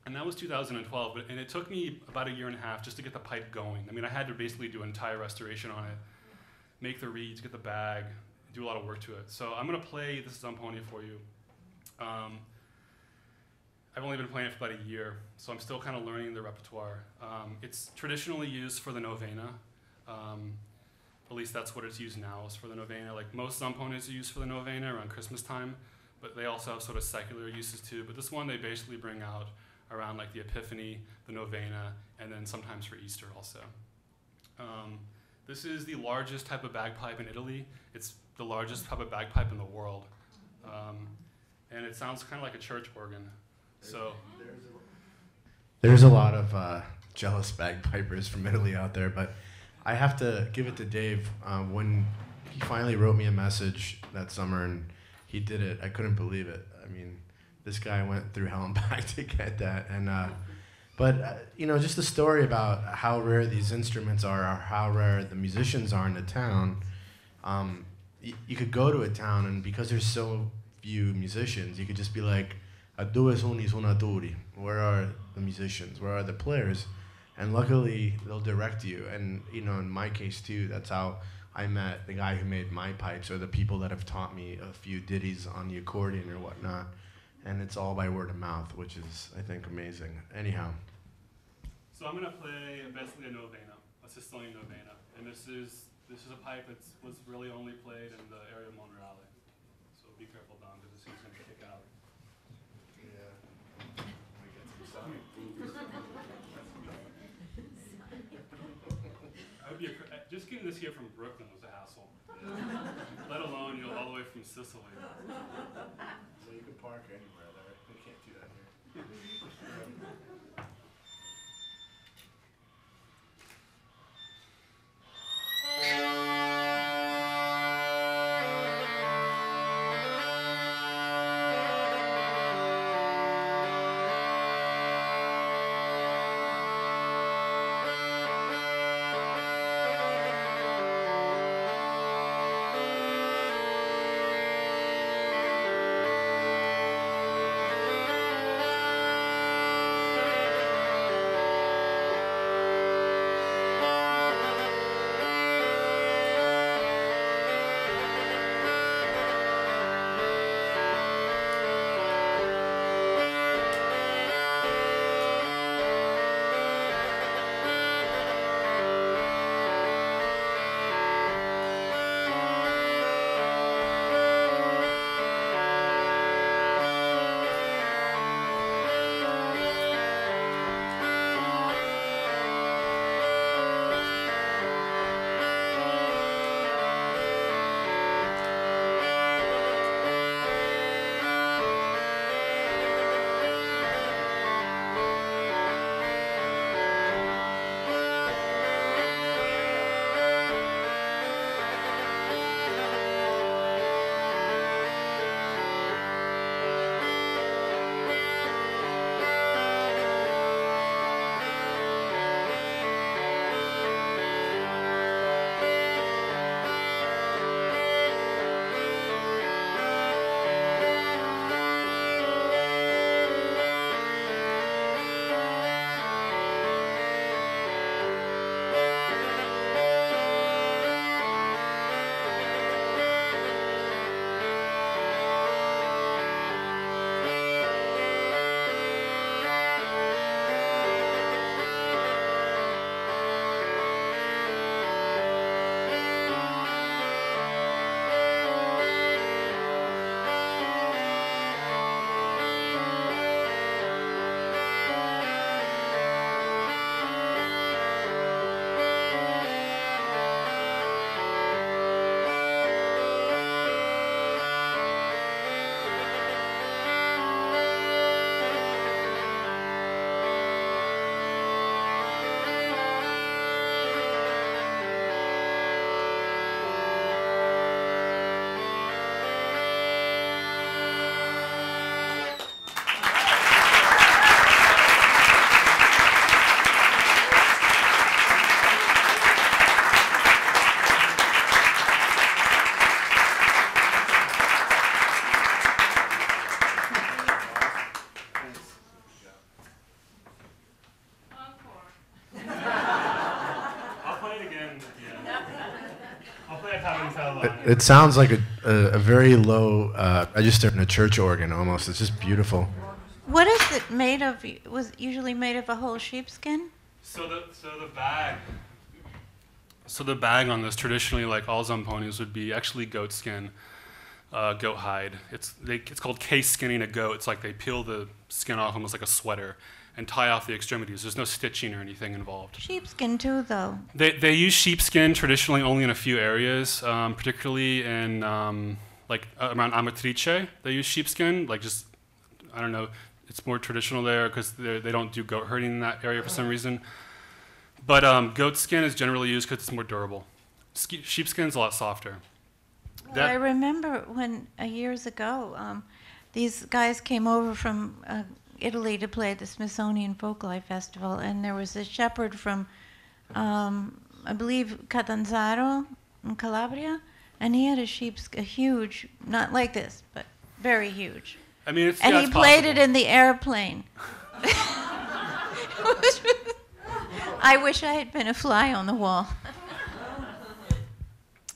And that was 2012, and it took me about 1.5 years just to get the pipe going. I mean, I had to basically do an entire restoration on it, make the reeds, get the bag, do a lot of work to it. So I'm gonna play this Zampogna for you. I've only been playing it for about 1 year, so I'm still kind of learning the repertoire. It's traditionally used for the novena. At least that's what it's used now, is for the novena. Like most Zampognas are used for the novena around Christmas time, but they also have sort of secular uses too. But this one they basically bring out around like the Epiphany, the novena, and then sometimes for Easter also. This is the largest type of bagpipe in Italy. It's the largest type of bagpipe in the world. And it sounds kind of like a church organ. So there's a lot of jealous bagpipers from Italy out there, but I have to give it to Dave. When he finally wrote me a message that summer and he did it, I couldn't believe it. I mean, this guy went through hell and back to get that. And but you know, just the story about how rare these instruments are, or how rare the musicians are in the town. You could go to a town, and because there's so few musicians, you could just be like, "Dove sono I suonatori?" Where are the musicians? Where are the players? And luckily, they'll direct you. And you know, in my case too, that's how I met the guy who made my pipes, or the people that have taught me a few ditties on the accordion or whatnot. And it's all by word of mouth, which is, I think, amazing. Anyhow. So I'm gonna play basically a novena, a Sicilian novena, and this is a pipe that was really only played in the area of Monreale. So be careful, Don, because this is gonna kick out. Yeah. We get some I would be just getting this here from Brooklyn was a hassle. Let alone, you know, all the way from Sicily. So you can park anywhere there. We can't do that here. end at the end. I'll play a tarantella. It sounds like a very low register in a church organ almost. It's just beautiful. What is it made of? Was it usually made of a whole sheepskin? So the bag on this, traditionally, like all zampognas, would be actually goat skin, goat hide. It's called case skinning a goat. It's like they peel the skin off almost like a sweater and tie off the extremities. There's no stitching or anything involved. Sheepskin too, though. They use sheepskin traditionally only in a few areas, particularly in around Amatrice. They use sheepskin, like just, I don't know, it's more traditional there because they don't do goat herding in that area for some reason. But goat skin is generally used because it's more durable. Sheepskin's a lot softer. Well, I remember when years ago, these guys came over from Italy to play at the Smithsonian Folklife Festival, and there was a shepherd from, I believe, Catanzaro in Calabria, and he had a huge, not like this, but very huge. I mean, and he played it in the airplane. I wish I had been a fly on the wall.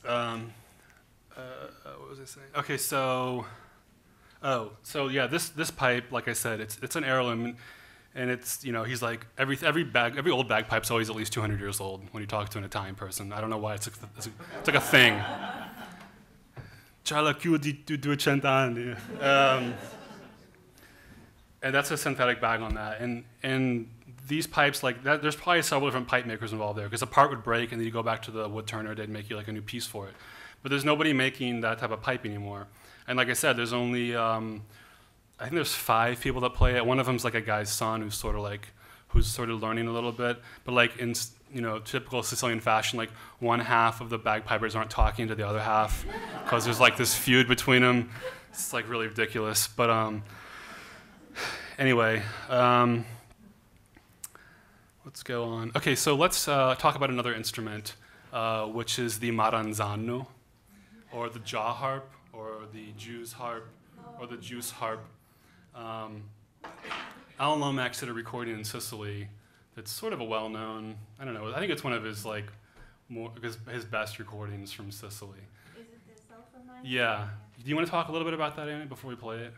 What was I saying? Okay, so yeah, this pipe, like I said, it's an heirloom, and it's, you know, he's like every old bagpipe's always at least 200 years old when you talk to an Italian person. I don't know why it's like a thing. C'ha la più di 200 anni. And that's a synthetic bag on that, and these pipes, like that, there's probably several different pipe makers involved there, because a part would break and then you go back to the wood turner, they'd make you like a new piece for it. But there's nobody making that type of pipe anymore. And like I said, there's only, I think there's 5 people that play it. One of them's like a guy's son who's sort of learning a little bit. But like in, you know, typical Sicilian fashion, like one half of the bagpipers aren't talking to the other half because there's like this feud between them. It's like really ridiculous. But anyway, let's go on. Okay, so let's talk about another instrument, which is the Maranzano, or the jaw harp, or the Jew's harp, or the juice harp. Alan Lomax did a recording in Sicily that's sort of a well-known, I don't know, I think it's one of his like his best recordings from Sicily. Is it the sulfur mine? Yeah. Do you want to talk a little bit about that, Annie, before we play it?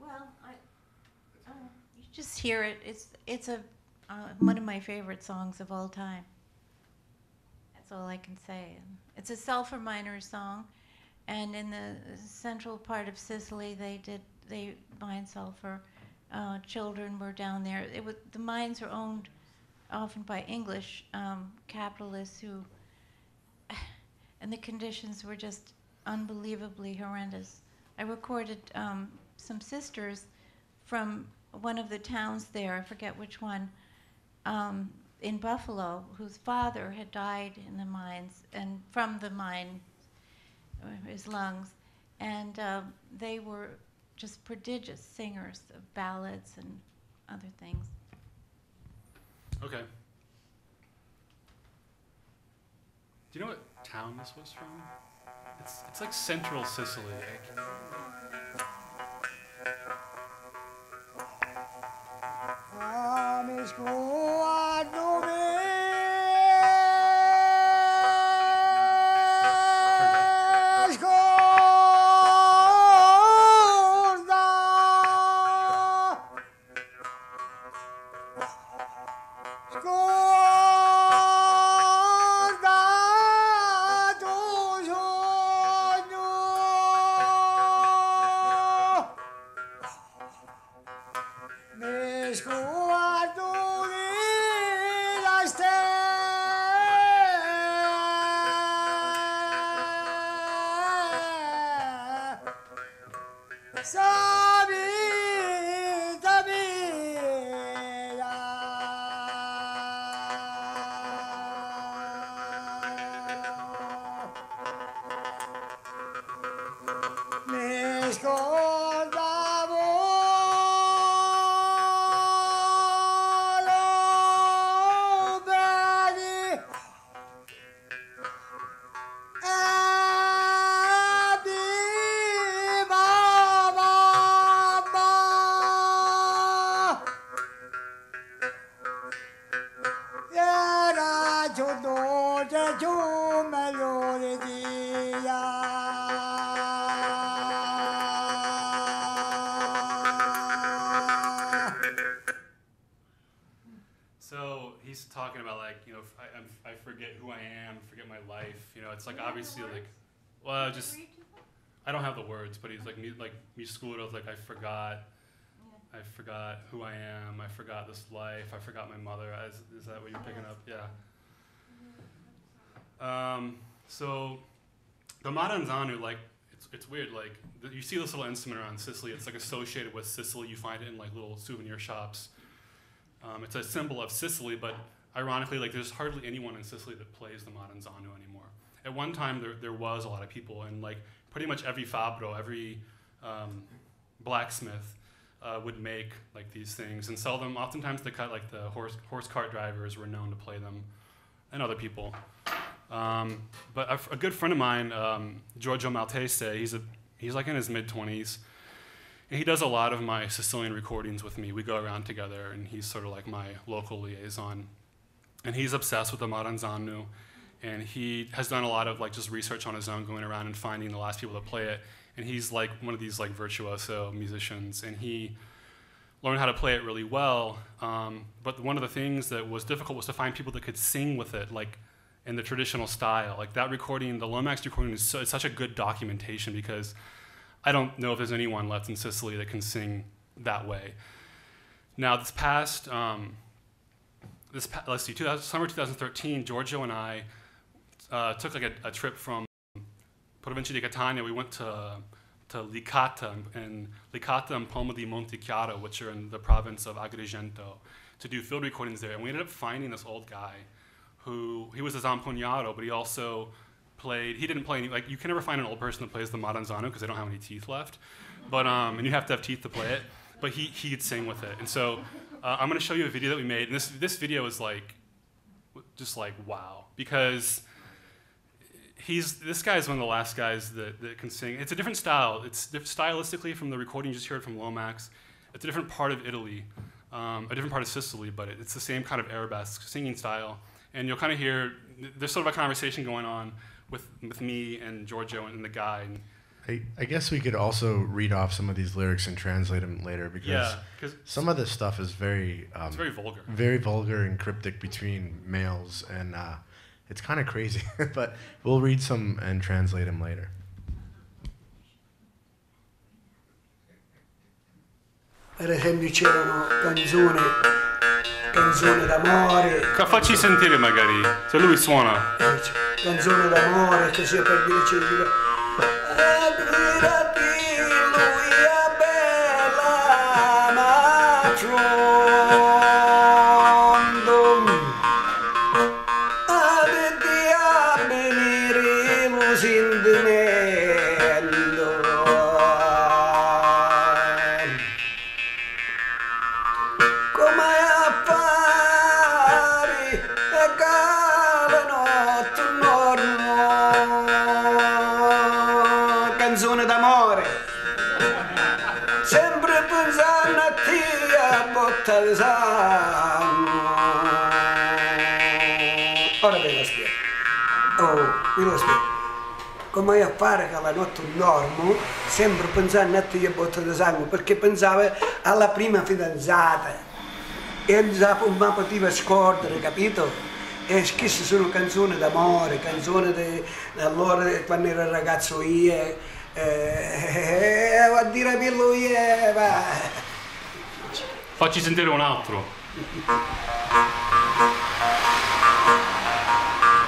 Well, you just hear it. It's one of my favorite songs of all time. That's all I can say. It's a sulfur miners song, and in the central part of Sicily, they mine sulfur. Children were down there. The mines were owned often by English capitalists who, and the conditions were just unbelievably horrendous. I recorded some sisters from one of the towns there, I forget which one, in Buffalo, whose father had died in the mines, and from the mine, his lungs, and they were just prodigious singers of ballads and other things. Okay. Do you know what town this was from? It's like central Sicily. Yo c'è giù migliore So he's talking about like, you know, I forget who I am, forget my life. You know, it's like obviously like, well, just I don't have the words, but he's like me schooled. I was like, I forgot who I am. I forgot this life. I forgot my mother. Is that what you're picking up? Yeah. So the Maranzano, like, it's weird. Like you see this little instrument around Sicily. It's like associated with Sicily. You find it in like little souvenir shops. It's a symbol of Sicily, but ironically, like there's hardly anyone in Sicily that plays the Maranzano anymore. At one time, there was a lot of people, and like pretty much every fabbro, every blacksmith would make like these things and sell them. Oftentimes, they cut like the horse cart drivers were known to play them, and other people. But a good friend of mine, Giorgio Maltese, he's like in his mid-20s. And he does a lot of my Sicilian recordings with me. We go around together, and he's sort of like my local liaison. And he's obsessed with the Maranzano, and he has done a lot of like just research on his own, going around and finding the last people to play it. And he's like one of these like virtuoso musicians, and he learned how to play it really well. But one of the things that was difficult was to find people that could sing with it, like in the traditional style. Like that recording, the Lomax recording, it's such a good documentation because I don't know if there's anyone left in Sicily that can sing that way. Now, let's see, summer 2013, Giorgio and I took like a trip from Provincia di Catania. We went to Licata and Pomo di Montechiaro, which are in the province of Agrigento, to do field recordings there. And we ended up finding this old guy he was a Zampogna, but he also he didn't play any, like you can never find an old person that plays the Maranzano because they don't have any teeth left, but and you have to have teeth to play it, but he could sing with it. And so I'm going to show you a video that we made, and this video is like just like wow, because this guy is one of the last guys that can sing. It's a different style. It's stylistically from the recording you just heard from Lomax. It's a different part of Italy, a different part of Sicily, but it's the same kind of arabesque singing style. And you'll kind of hear there's sort of a conversation going on with me and Giorgio and the guy. And I guess we could also read off some of these lyrics and translate them later because some of this stuff is it's very vulgar. Very vulgar and cryptic between males, and it's kind of crazy. But we'll read some and translate them later. Per esempio c'erano canzone d'amore. Facci sentire magari, se lui suona. Canzone d'amore, così per dire c'è lui è bella, ma tronto. Avete a venire lo sentimento. Come a fare e cala notte morno. Canzone d'amore, sempre pensando a te a botta di sangue. Ora ve lo spiego. Ve lo spiego. Come a fare che la notte dormo, sempre pensando a te a botta di sangue, perché pensavo alla prima fidanzata. E non mi poteva scordare, capito? E queste sono canzoni d'amore, canzoni di allora quando ero ragazzo io, a dire per lui, va. Facci sentire un altro.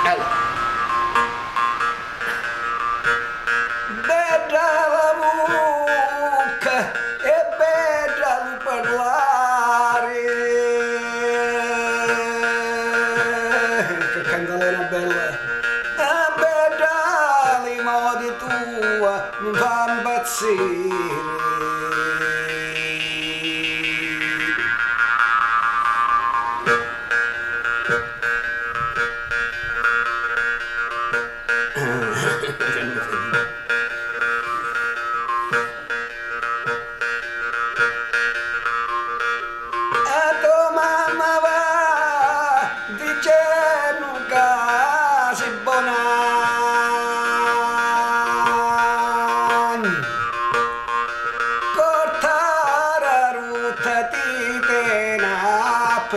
Allora. Bella la bocca e bella il parlare. Che cantalena bella. Bella i modi tua mi fa impazzire.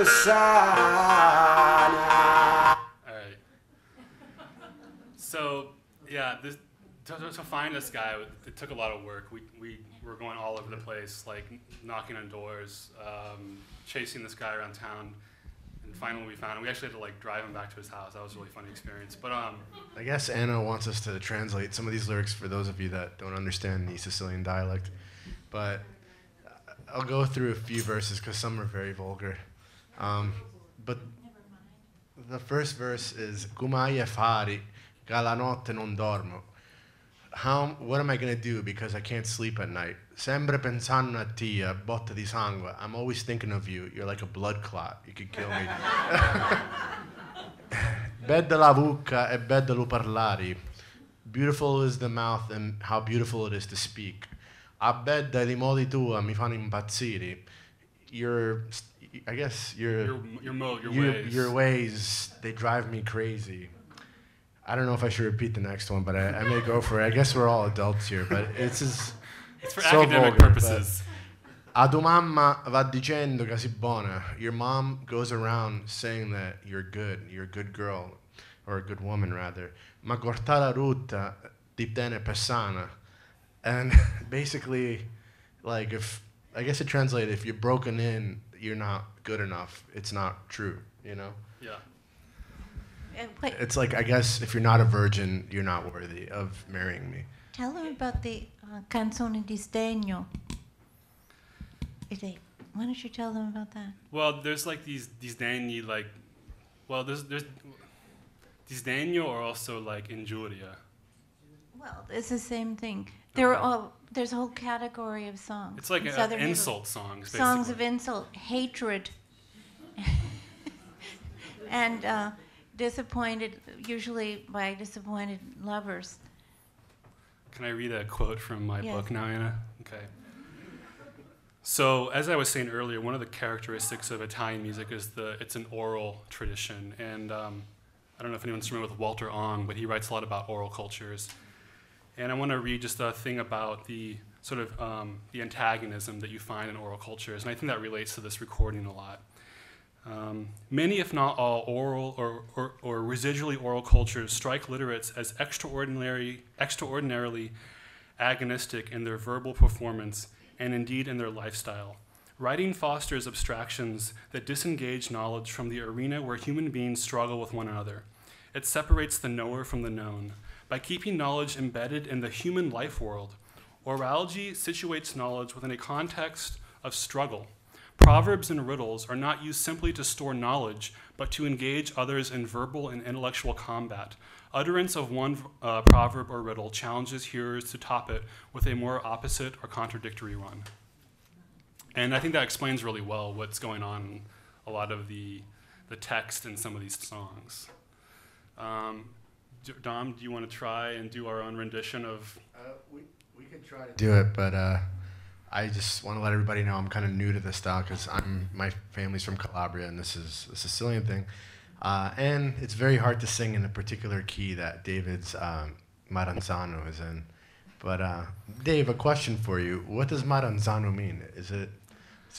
sana. All right. So, yeah, to find this guy, it took a lot of work. We were going all over the place, like knocking on doors, chasing this guy around town. And finally we found him. We actually had to like drive him back to his house. That was a really funny experience. But I guess Anna wants us to translate some of these lyrics for those of you that don't understand the Sicilian dialect. But I'll go through a few verses because some are very vulgar. But the first verse is Kumai e fari, che la notte non dormo. What am I going to do because I can't sleep at night? Sempre pensando a ti, a botta di sangue. I'm always thinking of you. You're like a blood clot. You could kill me. Bella la bocca e bello parlare. Beautiful is the mouth and how beautiful it is to speak. A bella li modi tua mi fanno impazzire. I guess your ways, they drive me crazy. I don't know if I should repeat the next one, but I may go for it. I guess we're all adults here, but it's for so academic vulgar, purposes. A tua mamma va dicendo che sei buona. Your mom goes around saying that you're a good girl, or a good woman rather. Ma corta la ruta ti tiene pesana. And basically, like I guess it translates, if you're broken in, you're not good enough. It's not true, you know? Yeah. It's like, I guess, if you're not a virgin, you're not worthy of marrying me. Tell them about the canzone di sdegno. Why don't you tell them about that? Well, there's like these degni, like, well, there's disdegno or also like injuria. Well, it's the same thing. Okay. There's a whole category of songs. It's like in an Southern insult Italy. songs, basically. Songs of insult, hatred, and usually by disappointed lovers. Can I read a quote from my Yes. book now, Anna? Okay. So, as I was saying earlier, one of the characteristics of Italian music is it's an oral tradition. And I don't know if anyone's familiar with Walter Ong, but he writes a lot about oral cultures. And I want to read just a thing about the sort of the antagonism that you find in oral cultures. And I think that relates to this recording a lot. Many, if not all, oral or residually oral cultures strike literates as extraordinarily agonistic in their verbal performance and indeed in their lifestyle. Writing fosters abstractions that disengage knowledge from the arena where human beings struggle with one another. It separates the knower from the known. By keeping knowledge embedded in the human life world, oralgy situates knowledge within a context of struggle. Proverbs and riddles are not used simply to store knowledge, but to engage others in verbal and intellectual combat. Utterance of one proverb or riddle challenges hearers to top it with a more opposite or contradictory one. And I think that explains really well what's going on in a lot of the text in some of these songs. Dom, do you want to try and do our own rendition of... We could try to do it, but I just want to let everybody know I'm kind of new to this style because my family's from Calabria and this is a Sicilian thing. And it's very hard to sing in a particular key that David's Maranzano is in. But Dave, a question for you. What does Maranzano mean? It's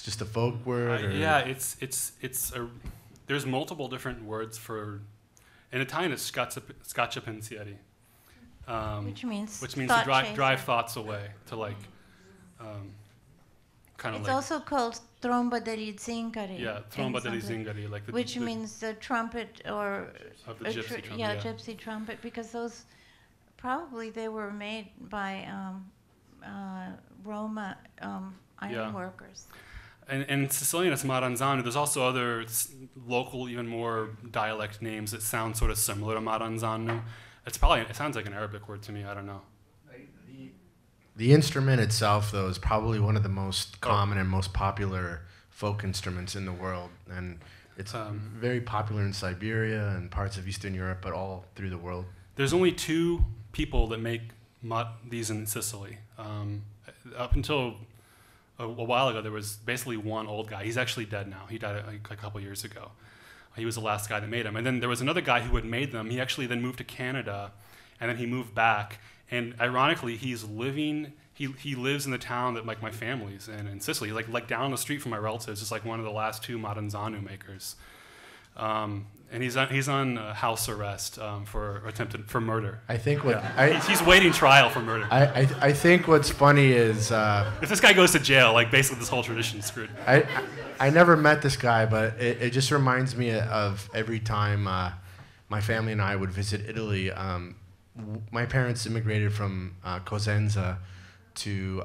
just a folk word? Yeah, there's multiple different words for... In Italian, it's scaccia pensieri. Which means to drive thoughts away, to like, kind of it's like... also called tromba degli zingari. Yeah, tromba degli zingari. Like which means the trumpet or... Of the gypsy trumpet, yeah, gypsy trumpet, because those, probably they were made by Roma iron workers. And in Sicilian, it's Maranzano. There's also other local, even more dialect names that sound sort of similar to Maranzano. It sounds like an Arabic word to me. I don't know. The instrument itself, though, is probably one of the most common and most popular folk instruments in the world. And it's very popular in Siberia and parts of Eastern Europe, but all through the world. There's only 2 people that make these in Sicily. Up until a while ago, there was basically one old guy. He's actually dead now. He died like a couple years ago. He was the last guy that made them. And then there was another guy who had made them. He actually then moved to Canada, and then he moved back. And ironically, he's living he lives in the town that like my family's in Sicily, like down the street from my relatives. It's like one of the last two Maranzano makers, and he's on house arrest for murder. I think what he's waiting trial for murder. I think what's funny is if this guy goes to jail, like basically this whole tradition's screwed. I never met this guy, but it just reminds me of every time my family and I would visit Italy. My parents immigrated from Cosenza to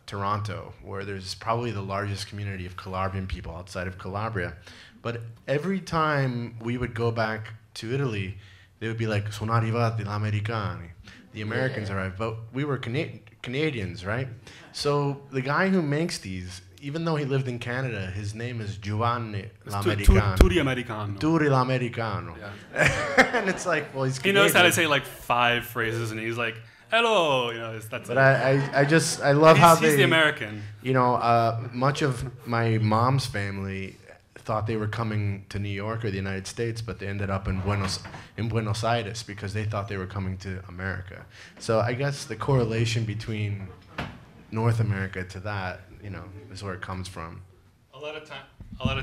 Toronto, where there's probably the largest community of Calabrian people outside of Calabria. But every time we would go back to Italy, they would be like, "Sono arrivati gli americani." The Americans arrived, but we were Canadians, right? So the guy who makes these, even though he lived in Canada, his name is Giovanni L'Americano. Turi Americano. Turi L'Americano. Yeah. And it's like, well, he's He Canadian. knows how to say like 5 phrases, and he's like, "Hello," that's But it. I love how He's the American. Much of my mom's family thought they were coming to New York or the United States, but they ended up in Buenos Aires because they thought they were coming to America. So I guess the correlation between North America to that, is where it comes from. A lot of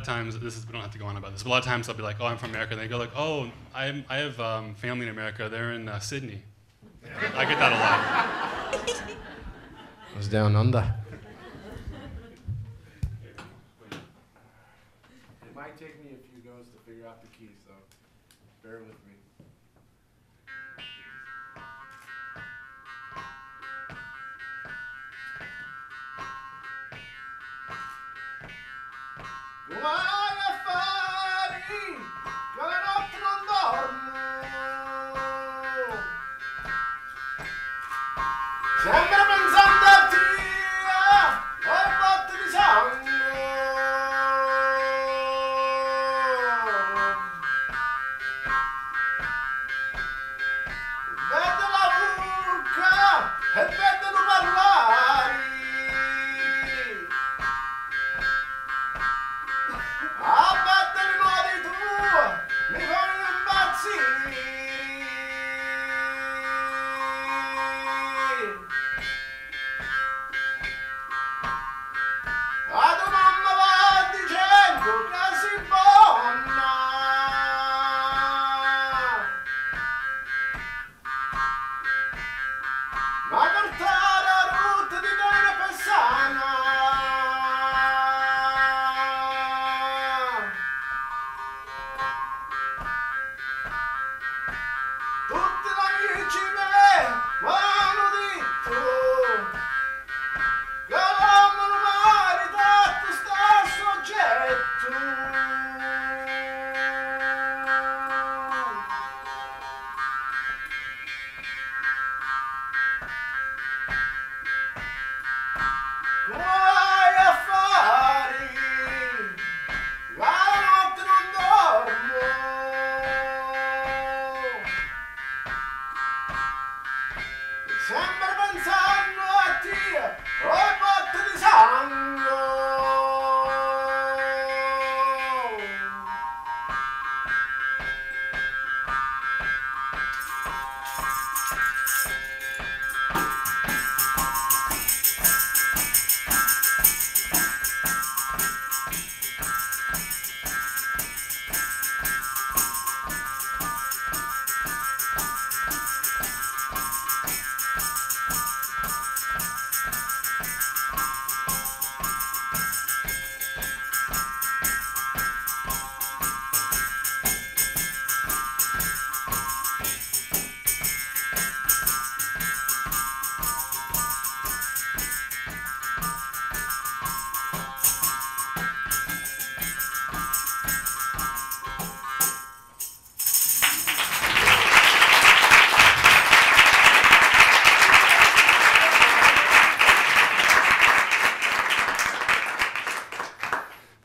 times, we don't have to go on about this, but a lot of times I'll be like, "Oh, I'm from America," and they go like, "Oh, I have family in America. They're in Sydney." I get that a lot. I was down under. It might take me a few goes to figure out the keys, so bear with me. Guai affari, che la notte non dormo. Sempre pensando a te, ho botte di sangue. Vede la buca e vede non parlare. A battere i modi tu, mi fanno impazzire. A tua mamma va dicendo che si buona. Ma portare la rotta di bene per sana. Tutti gli amici miei mi hanno detto che l'uomo non merita questo stesso oggetto. Guai affari, la notte non dormo. Sempre pensando a te, ho botte di sangue.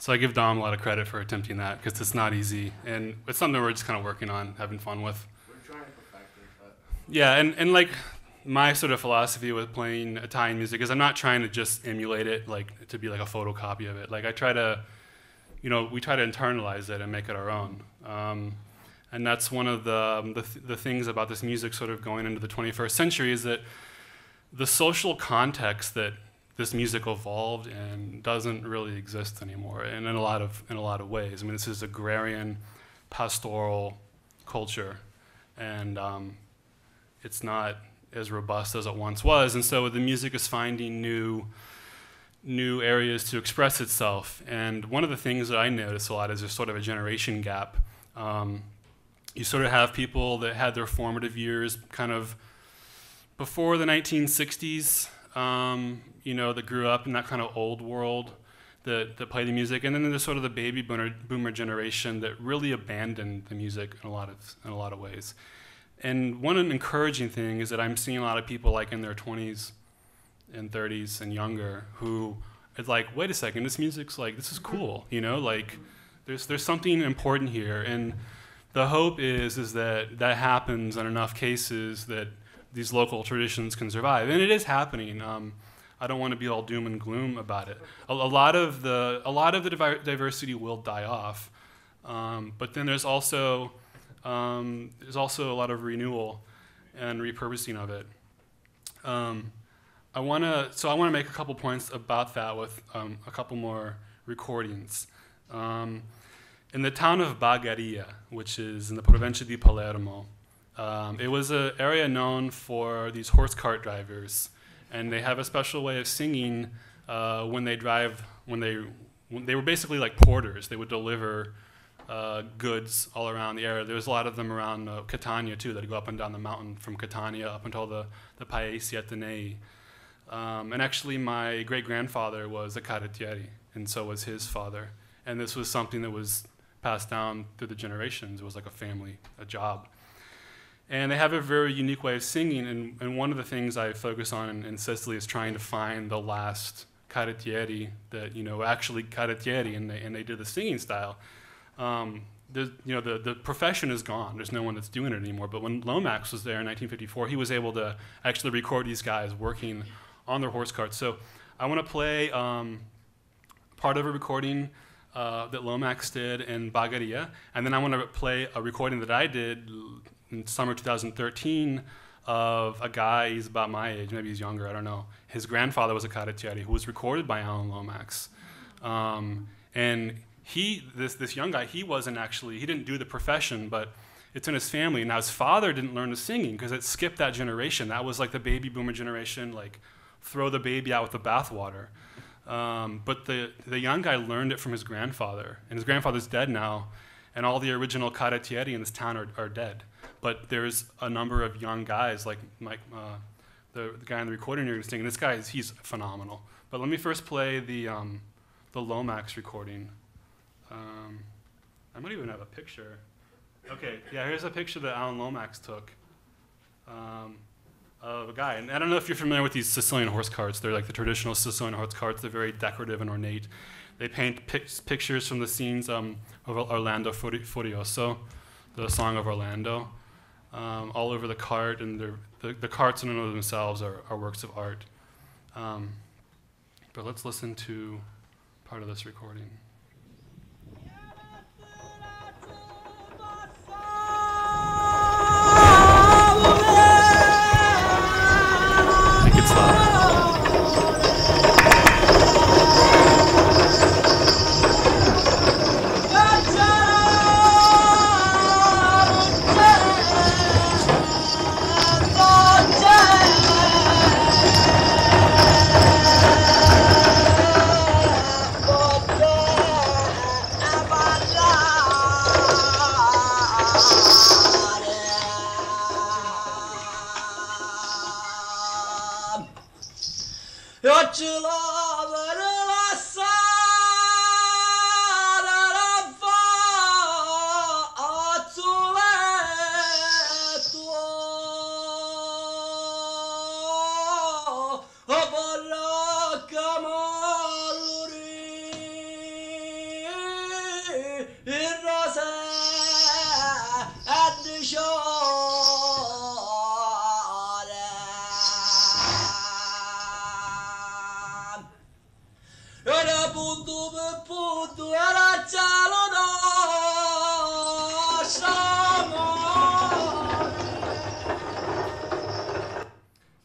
So I give Dom a lot of credit for attempting that because it's not easy, and it's something we're just kind of working on, having fun with. We're trying to perfect it, but Yeah, and like my sort of philosophy with playing Italian music is I'm not trying to just emulate it, like to be like a photocopy of it. Like I try to, we try to internalize it and make it our own. And that's one of the things about this music sort of going into the 21st century is that the social context that this music evolved in doesn't really exist anymore, and in a lot of ways. I mean, this is agrarian, pastoral culture, and it's not as robust as it once was. And so the music is finding new areas to express itself. And one of the things that I notice a lot is there's sort of a generation gap. You sort of have people that had their formative years kind of before the 1960s, you know, that grew up in that kind of old world that play the music, and then there's sort of the baby boomer generation that really abandoned the music in a lot of ways. And one encouraging thing is that I'm seeing a lot of people like in their 20s and 30s and younger who is like, wait a second, this music's like, this is cool, you know, like there's something important here. And the hope is that happens in enough cases that these local traditions can survive, and it is happening. I don't want to be all doom and gloom about it. A lot of the diversity will die off, but then there's also a lot of renewal and repurposing of it. I want to make a couple points about that with a couple more recordings. In the town of Bagheria, which is in the Provincia di Palermo, it was an area known for these horse cart drivers, and they have a special way of singing when they were basically like porters. They would deliver goods all around the area. There was a lot of them around Catania too, that go up and down the mountain from Catania up until the Paesi Atenei. And actually my great-grandfather was a carrettieri, and so was his father. And this was something that was passed down through the generations. It was like a job. And they have a very unique way of singing, and one of the things I focus on in Sicily is trying to find the last carrettieri that, you know, actually carrettieri, and they did the singing style. The profession is gone. There's no one that's doing it anymore. But when Lomax was there in 1954, he was able to actually record these guys working on their horse carts. So I want to play part of a recording that Lomax did in Bagheria, and then I want to play a recording that I did in summer 2013 of a guy, he's about my age, maybe he's younger, I don't know. His grandfather was a carrettieri who was recorded by Alan Lomax. And this young guy, he didn't do the profession, but it's in his family. Now his father didn't learn the singing because it skipped that generation. That was like the baby boomer generation, like throw the baby out with the bathwater. But the young guy learned it from his grandfather, and his grandfather's dead now, and all the original carrettieri in this town are dead. But there's a number of young guys, like Mike, the guy in the recording you're singing. This guy, he's phenomenal. But let me first play the Lomax recording. I might even have a picture. Okay, yeah, here's a picture that Alan Lomax took of a guy. And I don't know if you're familiar with these Sicilian horse carts. They're like the traditional Sicilian horse carts. They're very decorative and ornate. They paint pictures from the scenes of Orlando Furioso, the Song of Orlando, all over the cart, and the carts in and of themselves are works of art. But let's listen to part of this recording. I think it's loud.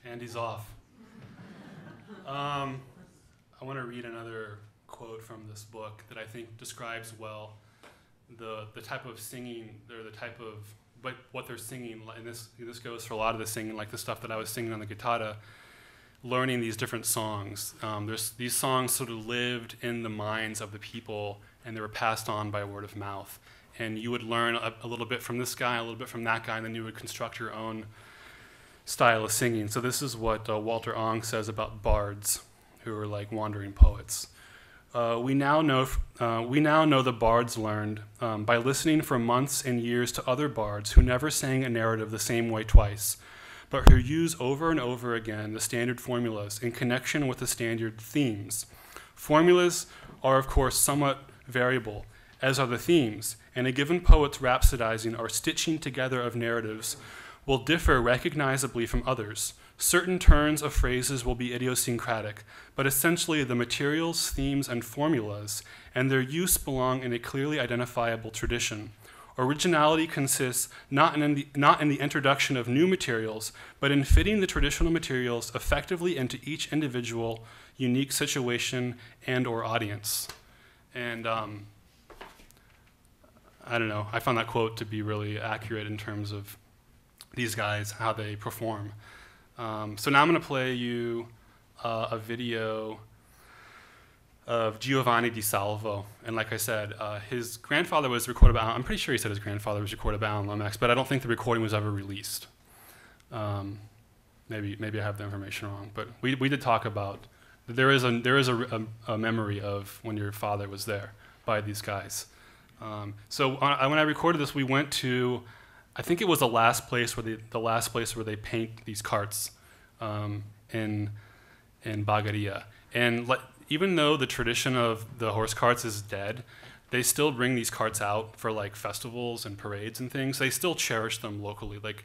And he's off. I want to read another quote from this book that I think describes well the type of singing, or the type of what they're singing, and this goes for a lot of the singing, like the stuff that I was singing on the chitarra, learning these different songs. These songs sort of lived in the minds of the people, and they were passed on by word of mouth. And you would learn a little bit from this guy, a little bit from that guy, and then you would construct your own style of singing. So this is what Walter Ong says about bards, who are like wandering poets. We now know the bards learned by listening for months and years to other bards who never sang a narrative the same way twice, but who use over and over again the standard formulas in connection with the standard themes. Formulas are, of course, somewhat variable, as are the themes, and a given poet's rhapsodizing or stitching together of narratives will differ recognizably from others. Certain turns of phrases will be idiosyncratic, but essentially the materials, themes, and formulas and their use belong in a clearly identifiable tradition. Originality consists not in the introduction of new materials, but in fitting the traditional materials effectively into each individual, unique situation and or audience. And I don't know, I found that quote to be really accurate in terms of these guys, how they perform. So now I'm going to play you a video of Giovanni Di Salvo. And like I said, his grandfather was recorded by, I'm pretty sure he said his grandfather was recorded by Alan Lomax, but I don't think the recording was ever released. Maybe I have the information wrong, but we did talk about, there is a memory of when your father was there by these guys. So when I recorded this, we went to, I think it was the last place where they paint these carts in Bagheria. And even though the tradition of the horse carts is dead, they still bring these carts out for like festivals and parades and things. They still cherish them locally. Like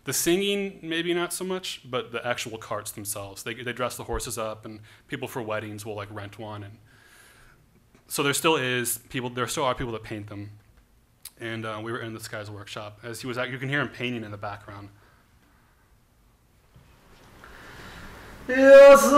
the singing, maybe not so much, but the actual carts themselves. They dress the horses up, and people for weddings will like rent one. And so there still are people that paint them. And we were in this guy's workshop. As he was you can hear him painting in the background. Yes,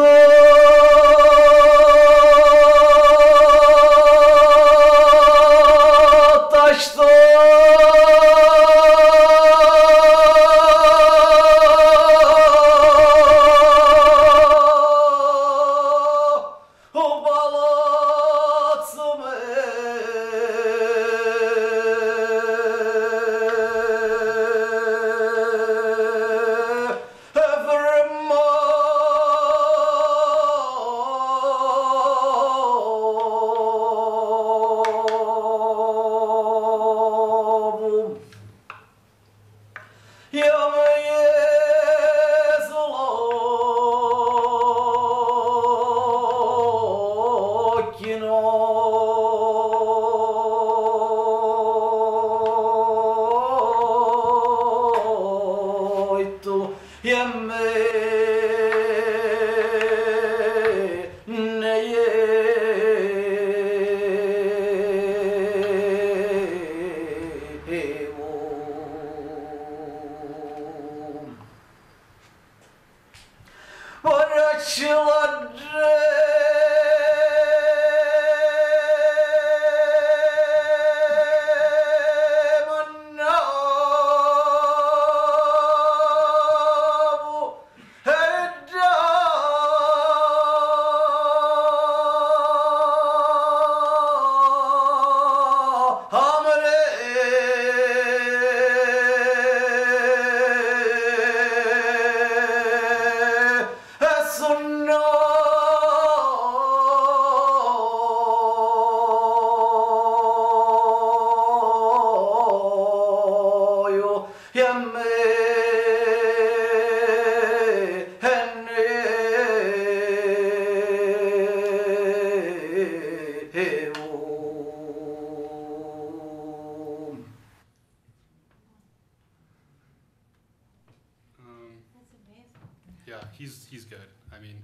He's good. I mean,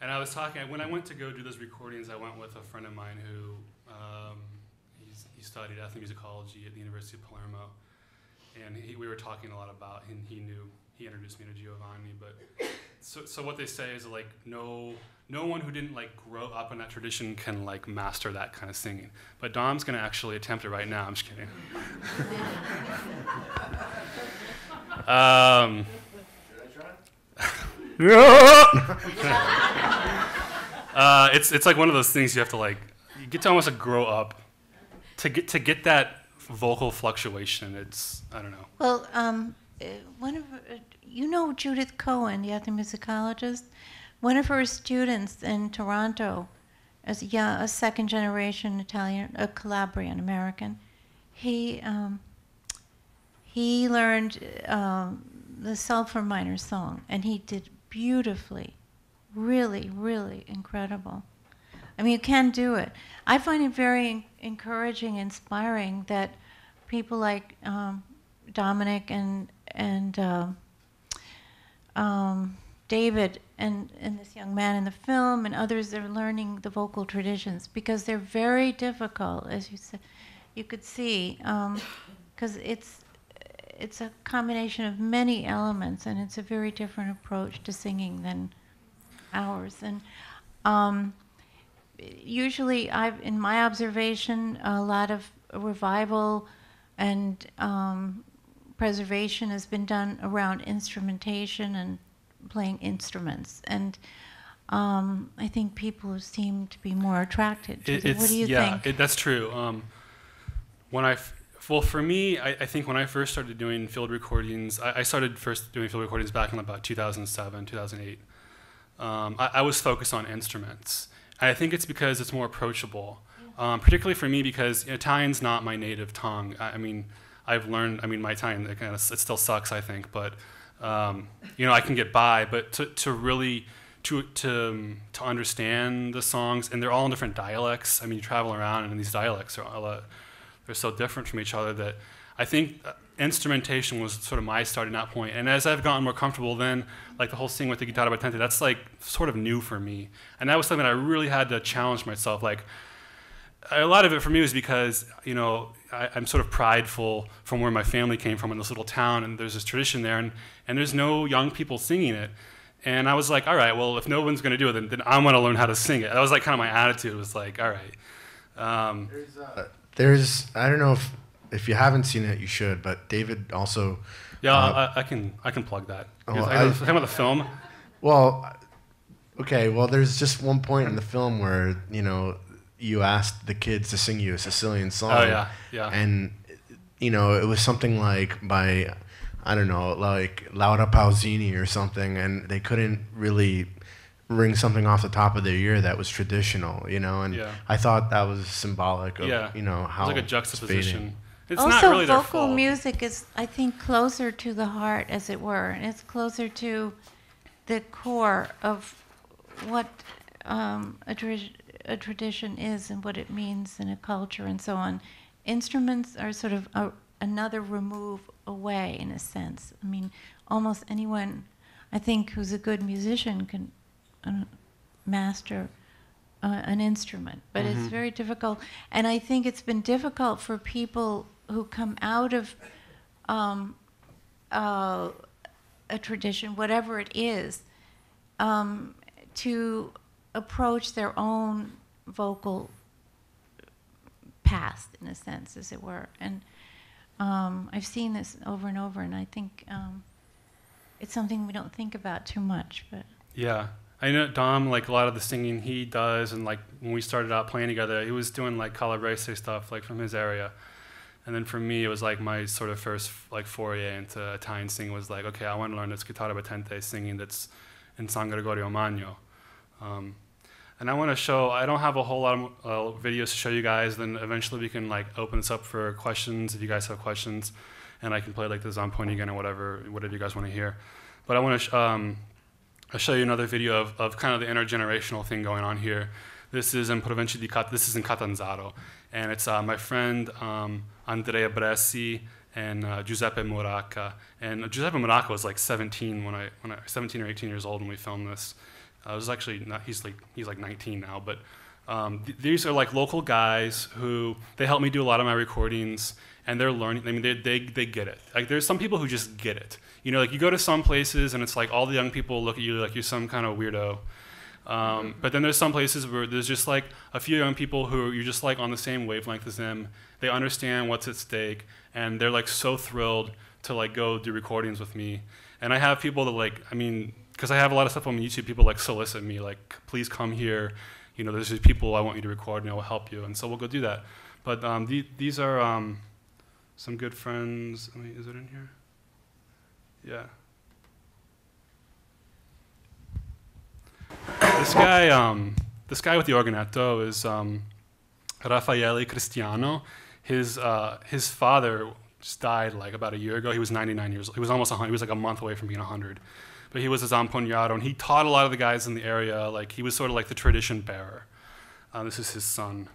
and I was talking, when I went to go do those recordings, I went with a friend of mine who, he studied ethnomusicology at the University of Palermo, and we were talking a lot about, and he introduced me to Giovanni, but So what they say is like no one who didn't like grow up in that tradition can like master that kind of singing. But Dom's gonna actually attempt it right now. I'm just kidding. Should I try? It's like one of those things you have to like you get to almost like grow up to get that vocal fluctuation. It's I don't know. Well, one of you know Judith Cohen, the ethnomusicologist. One of her students in Toronto, as a second generation Italian, a Calabrian American, he learned the Sulphur Minor song, and he did beautifully, really, really incredible. I mean, you can do it. I find it very encouraging, inspiring that people like Dominic and David and this young man in the film and others are learning the vocal traditions, because they're very difficult, as you said. You could see, because it's a combination of many elements, and it's a very different approach to singing than ours. And usually, in my observation, a lot of revival and preservation has been done around instrumentation and playing instruments. And I think people seem to be more attracted to it. What do you think? Yeah, that's true. Well, for me, I think when I first started doing field recordings, I started first doing field recordings back in about 2007, 2008. I was focused on instruments. And I think it's because it's more approachable, particularly for me because Italian's not my native tongue. I mean, I've learned, my Italian, it still sucks, I think, but, I can get by. But to really, to understand the songs, and they're all in different dialects. I mean, you travel around and these dialects are they're so different from each other that I think instrumentation was sort of my starting out point. And as I've gotten more comfortable then, like the whole thing with the Chitarra Battante, that's like sort of new for me. And that was something I really had to challenge myself. Like, a lot of it for me was because, I'm sort of prideful from where my family came from in this little town, and there's this tradition there, and there's no young people singing it. And I was like, all right, well, if no one's going to do it, then I'm going to learn how to sing it. That was like kind of my attitude. It was like, all right. There's I don't know if you haven't seen it, you should. But David also. Yeah, I can plug that. Oh, Talking about the film. Well, okay. Well, there's just one point in the film where you asked the kids to sing you a Sicilian song. Oh yeah, yeah. And it was something like by I don't know, like Laura Pausini or something, and they couldn't really ring something off the top of their ear that was traditional, and I thought that was symbolic of, how it's like a juxtaposition. It's also, not really their vocal fault. music is, I think, closer to the heart, as it were, and it's closer to the core of what a tradition is and what it means in a culture and so on. Instruments are sort of another remove away, in a sense. I mean, almost anyone, I think, who's a good musician can master an instrument, but it's very difficult. And I think it's been difficult for people who come out of a tradition, whatever it is, to approach their own vocal past, in a sense, as it were. And I've seen this over and over, and I think it's something we don't think about too much. But yeah. I know Dom, like a lot of the singing he does, and like when we started out playing together, he was doing like calabrese stuff like from his area. And then for me, it was like my sort of first like foray into Italian singing was like, okay, I want to learn this Chitarra Battante singing that's in San Gregorio Magno. And I want to show, I don't have a whole lot of videos to show you guys, then eventually we can like open this up for questions if you guys have questions, and I can play like the Zampogna again or whatever you guys want to hear. But I want to I'll show you another video of kind of the intergenerational thing going on here. This is in Provincia di this is in Catanzaro, and it's my friend Andrea Bressi and Giuseppe Muraca. And Giuseppe Muraca was like 17 when I 17 or 18 years old when we filmed this. It was actually not, he's like 19 now, but These are like local guys who, they help me do a lot of my recordings, and they're learning. I mean, they get it. Like, there's some people who just get it. You know, like you go to some places and it's like all the young people look at you like you're some kind of weirdo. But then there's some places where there's just like a few young people who you're just like on the same wavelength as them. They understand what's at stake, and they're like so thrilled to like go do recordings with me. And I have people that like, I mean, because I have a lot of stuff on YouTube, people like solicit me, like, please come here. You know, there's these people I want you to record, and I will help you. And so we'll go do that. But these are some good friends. I mean, is it in here? Yeah. This guy with the organetto is Raffaele Cristiano. His father just died like about a year ago. He was 99 years old. He was almost 100. He was like a month away from being 100. But he was a Zampogna, and he taught a lot of the guys in the area. Like, he was sort of like the tradition bearer. This is his son.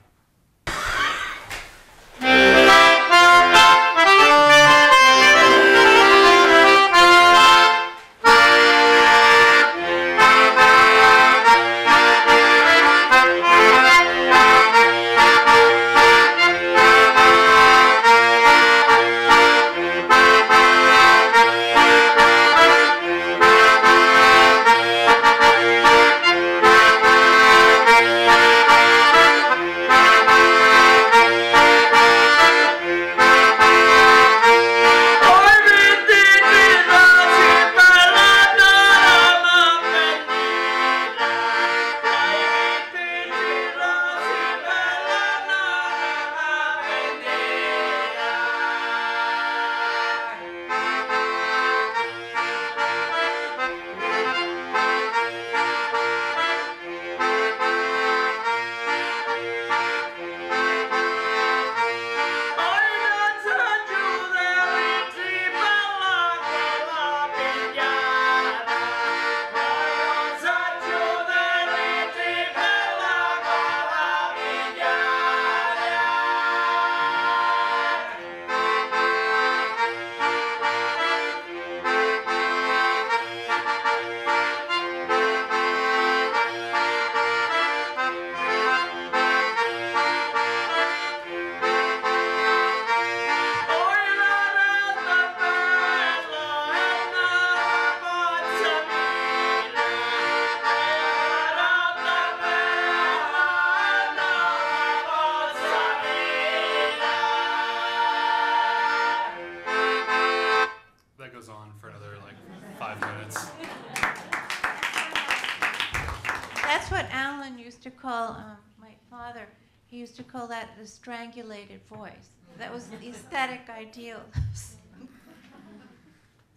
He used to call that the strangulated voice. That was the aesthetic ideal.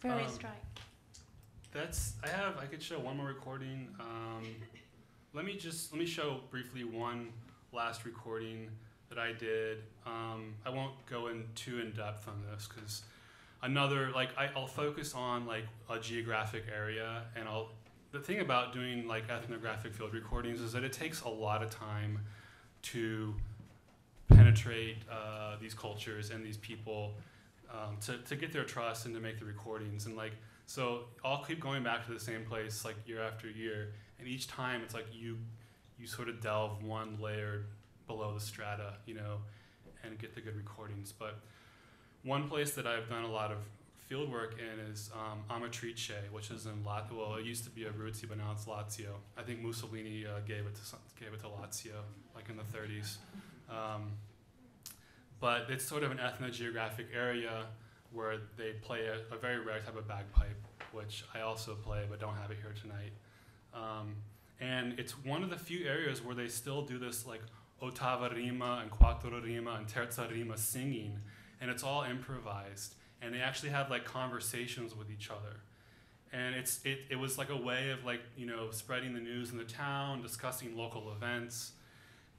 Very striking. I could show one more recording. Let me show briefly one last recording that I did. I won't go too in depth on this because I'll focus on like a geographic area, and the thing about doing like ethnographic field recordings is that it takes a lot of time to penetrate these cultures and these people, to get their trust and to make the recordings. And like, so I'll keep going back to the same place like year after year, and each time it's like you sort of delve one layer below the strata, you know, and get the good recordings. But one place that I've done a lot of field work in is Amatrice, which is in Lazio. Well, it used to be Abruzzi, but now it's Lazio. I think Mussolini gave it to Lazio, like in the 30s. But it's sort of an ethno-geographic area where they play a very rare type of bagpipe, which I also play, but don't have it here tonight. And it's one of the few areas where they still do this like ottava rima and quattro rima and terza rima singing, and it's all improvised. And they actually have like conversations with each other. And it was like a way of like, you know, spreading the news in the town, discussing local events.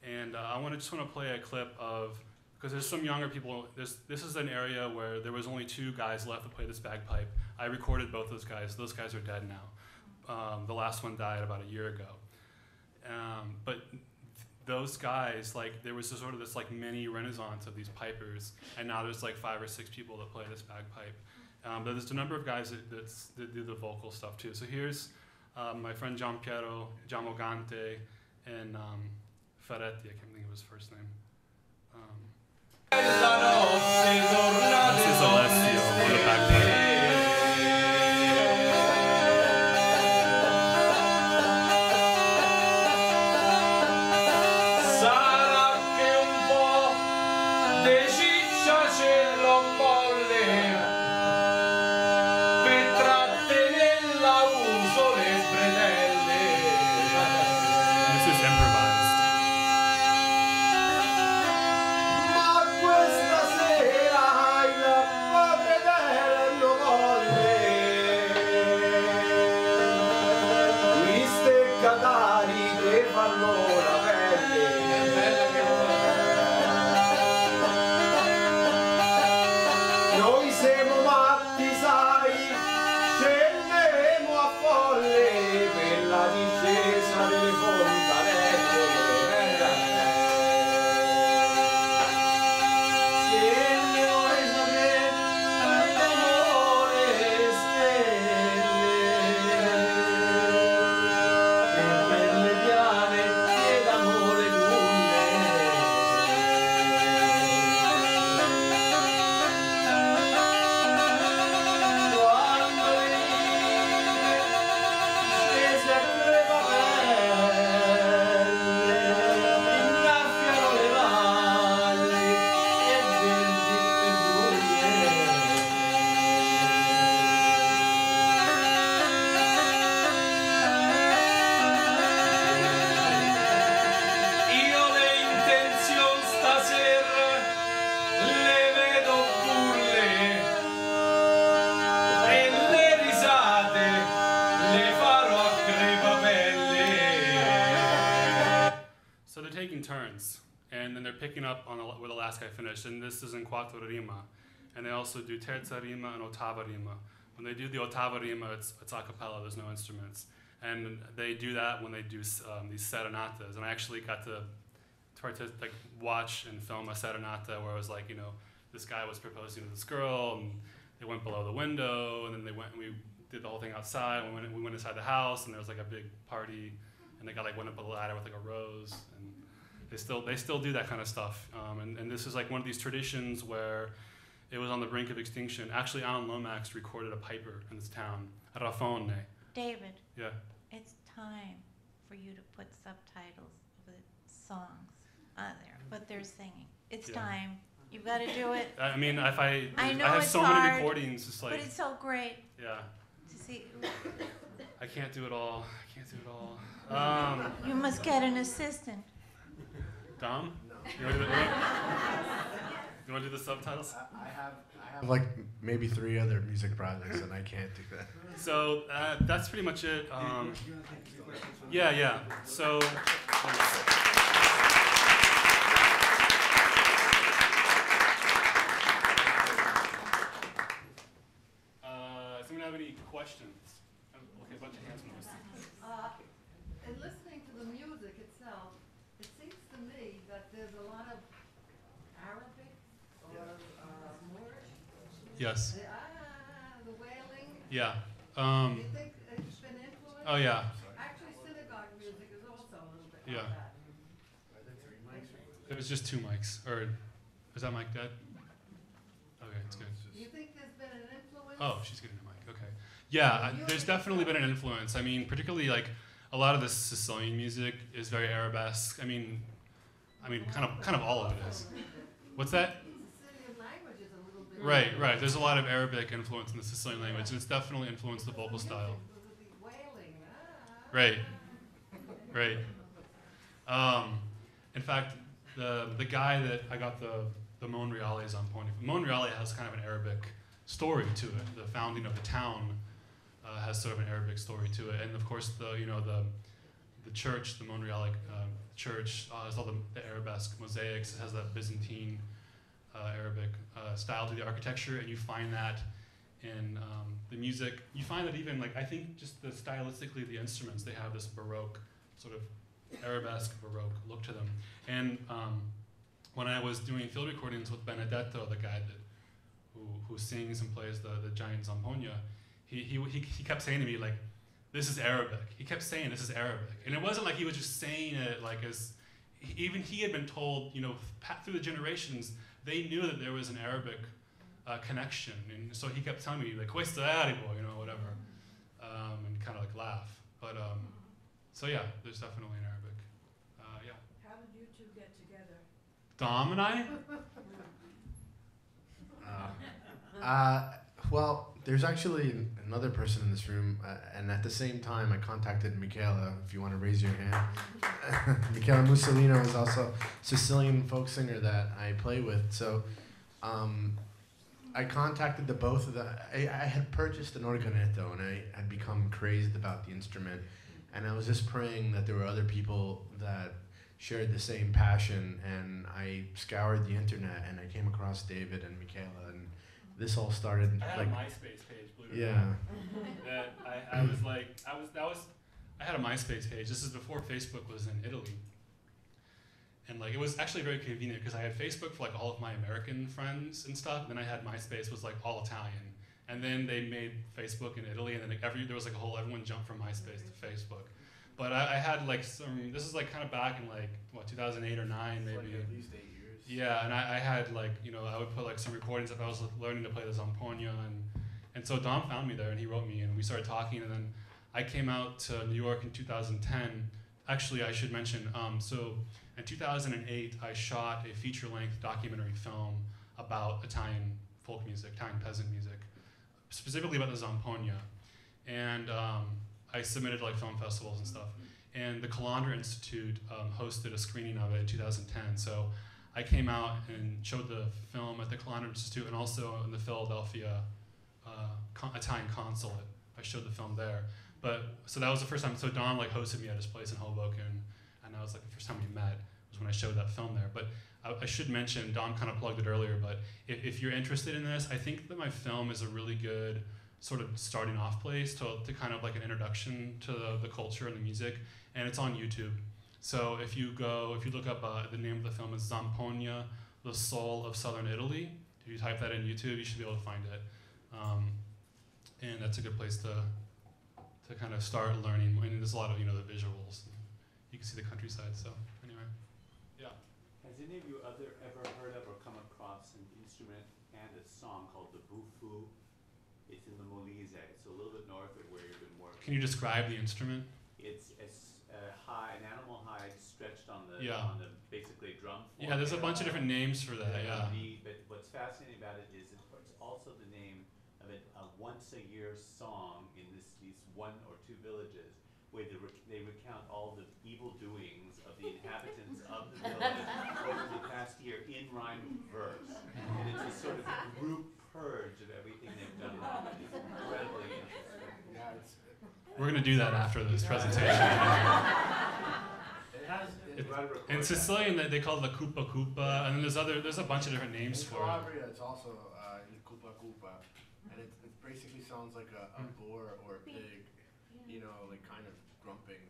And I just want to play a clip of, because there's some younger people, this is an area where there was only 2 guys left to play this bagpipe. I recorded both those guys. Those guys are dead now. The last one died about a year ago. But those guys, like, there was sort of this like mini renaissance of these pipers, and now there's like 5 or 6 people that play this bagpipe. But there's a number of guys that do the vocal stuff too. So here's my friend Giampiero Giamogante and Ferretti, I can't think of his first name. This is Lazio on the bagpipe. Turns, and then they're picking up on where the last guy finished, and this is in quattro rima, and they also do terza rima and ottava rima. When they do the ottava rima, it's a cappella, there's no instruments, and they do that when they do these serenatas, and I actually got to try to like watch and film a serenata where it was like, you know, this guy was proposing to this girl, and they went below the window, and then we did the whole thing outside. We went inside the house, and there was like a big party, and the guy like went up a ladder with like a rose, and they still do that kind of stuff, and this is like one of these traditions where it was on the brink of extinction. Actually, Alan Lomax recorded a piper in this town, Rafone. David. Yeah. It's time for you to put subtitles of the songs on there, but they're singing. It's time. You've got to do it. I mean, I know have it's so hard, many recordings, it's like. But it's so great. Yeah. To see. I can't do it all. You must get an assistant. Dom? No. You want to do the subtitles? I have like maybe 3 other music projects, and I can't do that. So that's pretty much it. Yeah. So. Does anyone have any questions? Okay, a bunch of hands moved. In listening to the music itself, it seems to me that there's a lot of Arabic or Moorish. Yes. The wailing. Yeah. Do you think it's been influenced? Oh yeah. Actually, synagogue music is also a little bit Yeah. like that. It was just 2 mics. Or is that mic dead? Okay, it's good. Do you think there's been an influence? Oh, she's getting a mic. Okay. Yeah, there's definitely been an influence. I mean, particularly like a lot of the Sicilian music is very Arabesque. I mean, kind of all of it is. What's that? Sicilian language is a little bit. Right. There's a lot of Arabic influence in the Sicilian language, and it's definitely influenced the vocal style. Wailing. Right. In fact, the guy that I got the Monreale Zampogna. Monreale has kind of an Arabic story to it. The founding of the town has sort of an Arabic story to it, and of course the church, the Monreale church, has all the Arabesque mosaics. It has that Byzantine Arabic style to the architecture, and you find that in the music. You find that even I think just stylistically the instruments, they have this Baroque sort of Arabesque Baroque look to them. And when I was doing field recordings with Benedetto, the guy who sings and plays the giant Zampogna, he kept saying to me this is Arabic. He kept saying this is Arabic, and it wasn't like he was just saying it as even he had been told, through the generations, they knew that there was an Arabic connection, and so he kept telling me like "Questo è Arabo," whatever, and kind of like laugh. But so yeah, there's definitely an Arabic. Yeah. How did you two get together? Dom and I. Well, there's actually another person in this room, and at the same time, I contacted Michela, if you want to raise your hand. Michela Mussolino is also a Sicilian folk singer that I play with. So I contacted the both of them. I had purchased an organetto, and I had become crazed about the instrument. And I was just praying that there were other people that shared the same passion. And I scoured the internet, and I came across David and Michela, and this all started. I had like, a MySpace page, believe it or yeah. not. That I had a MySpace page. This is before Facebook was in Italy. And like it was actually very convenient because I had Facebook for like all of my American friends and stuff. And then I had MySpace was like all Italian. And then they made Facebook in Italy, and then like there was like everyone jumped from MySpace to Facebook. But I had like this is like kind of back in like 2008 or 9 maybe. Like at least 8 years. Yeah, and I had like I would put like some recordings if I was learning to play the Zampogna, and so Dom found me there and he wrote me and we started talking, and then I came out to New York in 2010. Actually, I should mention, so in 2008 I shot a feature-length documentary film about Italian folk music, Italian peasant music, specifically about the Zampogna, and I submitted to like film festivals and stuff, and the Calandra Institute hosted a screening of it in 2010. So I came out and showed the film at the Calandra Institute and also in the Philadelphia Italian consulate. I showed the film there. So that was the first time. So Don like hosted me at his place in Hoboken, and that was like the first time we met was when I showed that film there. But I should mention, Don kind of plugged it earlier, but if you're interested in this, I think that my film is a really good sort of starting off place to kind of like an introduction to the culture and the music, and it's on YouTube. So if you look up the name of the film is Zampogna, the Soul of Southern Italy. If you type that in YouTube, you should be able to find it. And that's a good place to kind of start learning. And there's a lot of the visuals. You can see the countryside. So anyway, yeah. Has any of you ever heard of or come across an instrument and a song called the bufu? It's in the Molise. It's a little bit north of where you've been working. Can you describe the instrument? It's an animal hide stretched on the basically drum form. Yeah, there's a bunch of different names for that. Yeah. But what's fascinating about it is it's also the name of a once-a-year song in these one or two villages where they recount all the evil doings of the inhabitants of the village over the past year in rhyme and verse. And it's a sort of group purge of everything they've done wrong. It's incredibly interesting. Yeah, We're going to do that after this presentation. In Sicilian, they call it the cupa cupa, and then there's a bunch of different names for it. In Calabria, it's also il cupa cupa, and it basically sounds like a boar or a pig, like kind of grumping.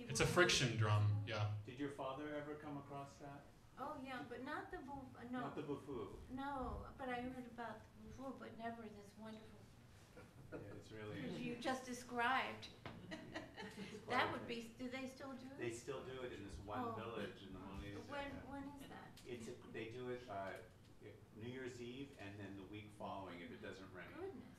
It's It's a friction drum, yeah. Did your father ever come across that? Oh yeah, but not the no. Not the bufu. No, but I heard about the bufu, but never this wonderful Yeah, it's really. which you just described. That would be. Do they still do it? They still do it in this one village in the Molise. When is that? They do it New Year's Eve and then the week following if it doesn't rain. Goodness,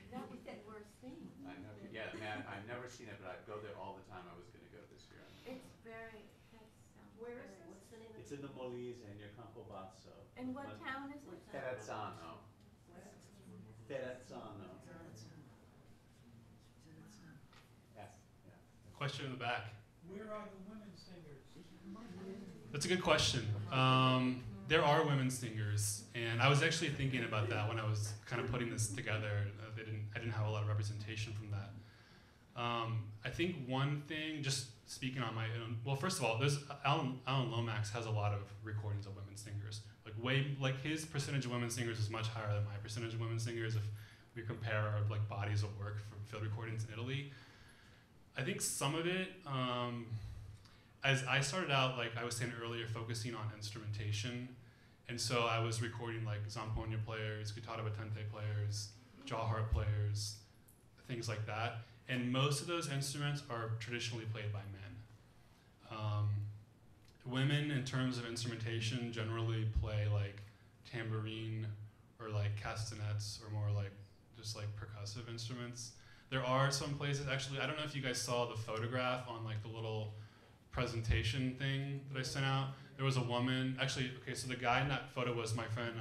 that was the worst thing. I know. Yeah, man, I've never seen it, but I'd go there all the time. I was going to go this year. It's very. That sounds. Where is very- this? What's the name of It's in the Molise near Campobasso. And what town is it? Terrazzano. Terrazzano. Yes. Yeah. Question in the back. Where are the women singers? That's a good question. There are women singers, and I was actually thinking about that when I was kind of putting this together. I didn't have a lot of representation from that. I think one thing, just speaking on my own, well, first of all, there's Alan Lomax has a lot of recordings of women singers. Like his percentage of women singers is much higher than my percentage of women singers if we compare our bodies of work from field recordings in Italy. I think some of it, as I started out, like I was saying earlier, focusing on instrumentation. And so I was recording like Zampogna players, Chitarra Battante players, jaw harp players, things like that. And most of those instruments are traditionally played by men. women, in terms of instrumentation, generally play like tambourine or like castanets or more like just like percussive instruments. There are some places, actually, I don't know if you guys saw the photograph on like the little presentation thing that I sent out. There was a woman, actually, okay, so the guy in that photo was my friend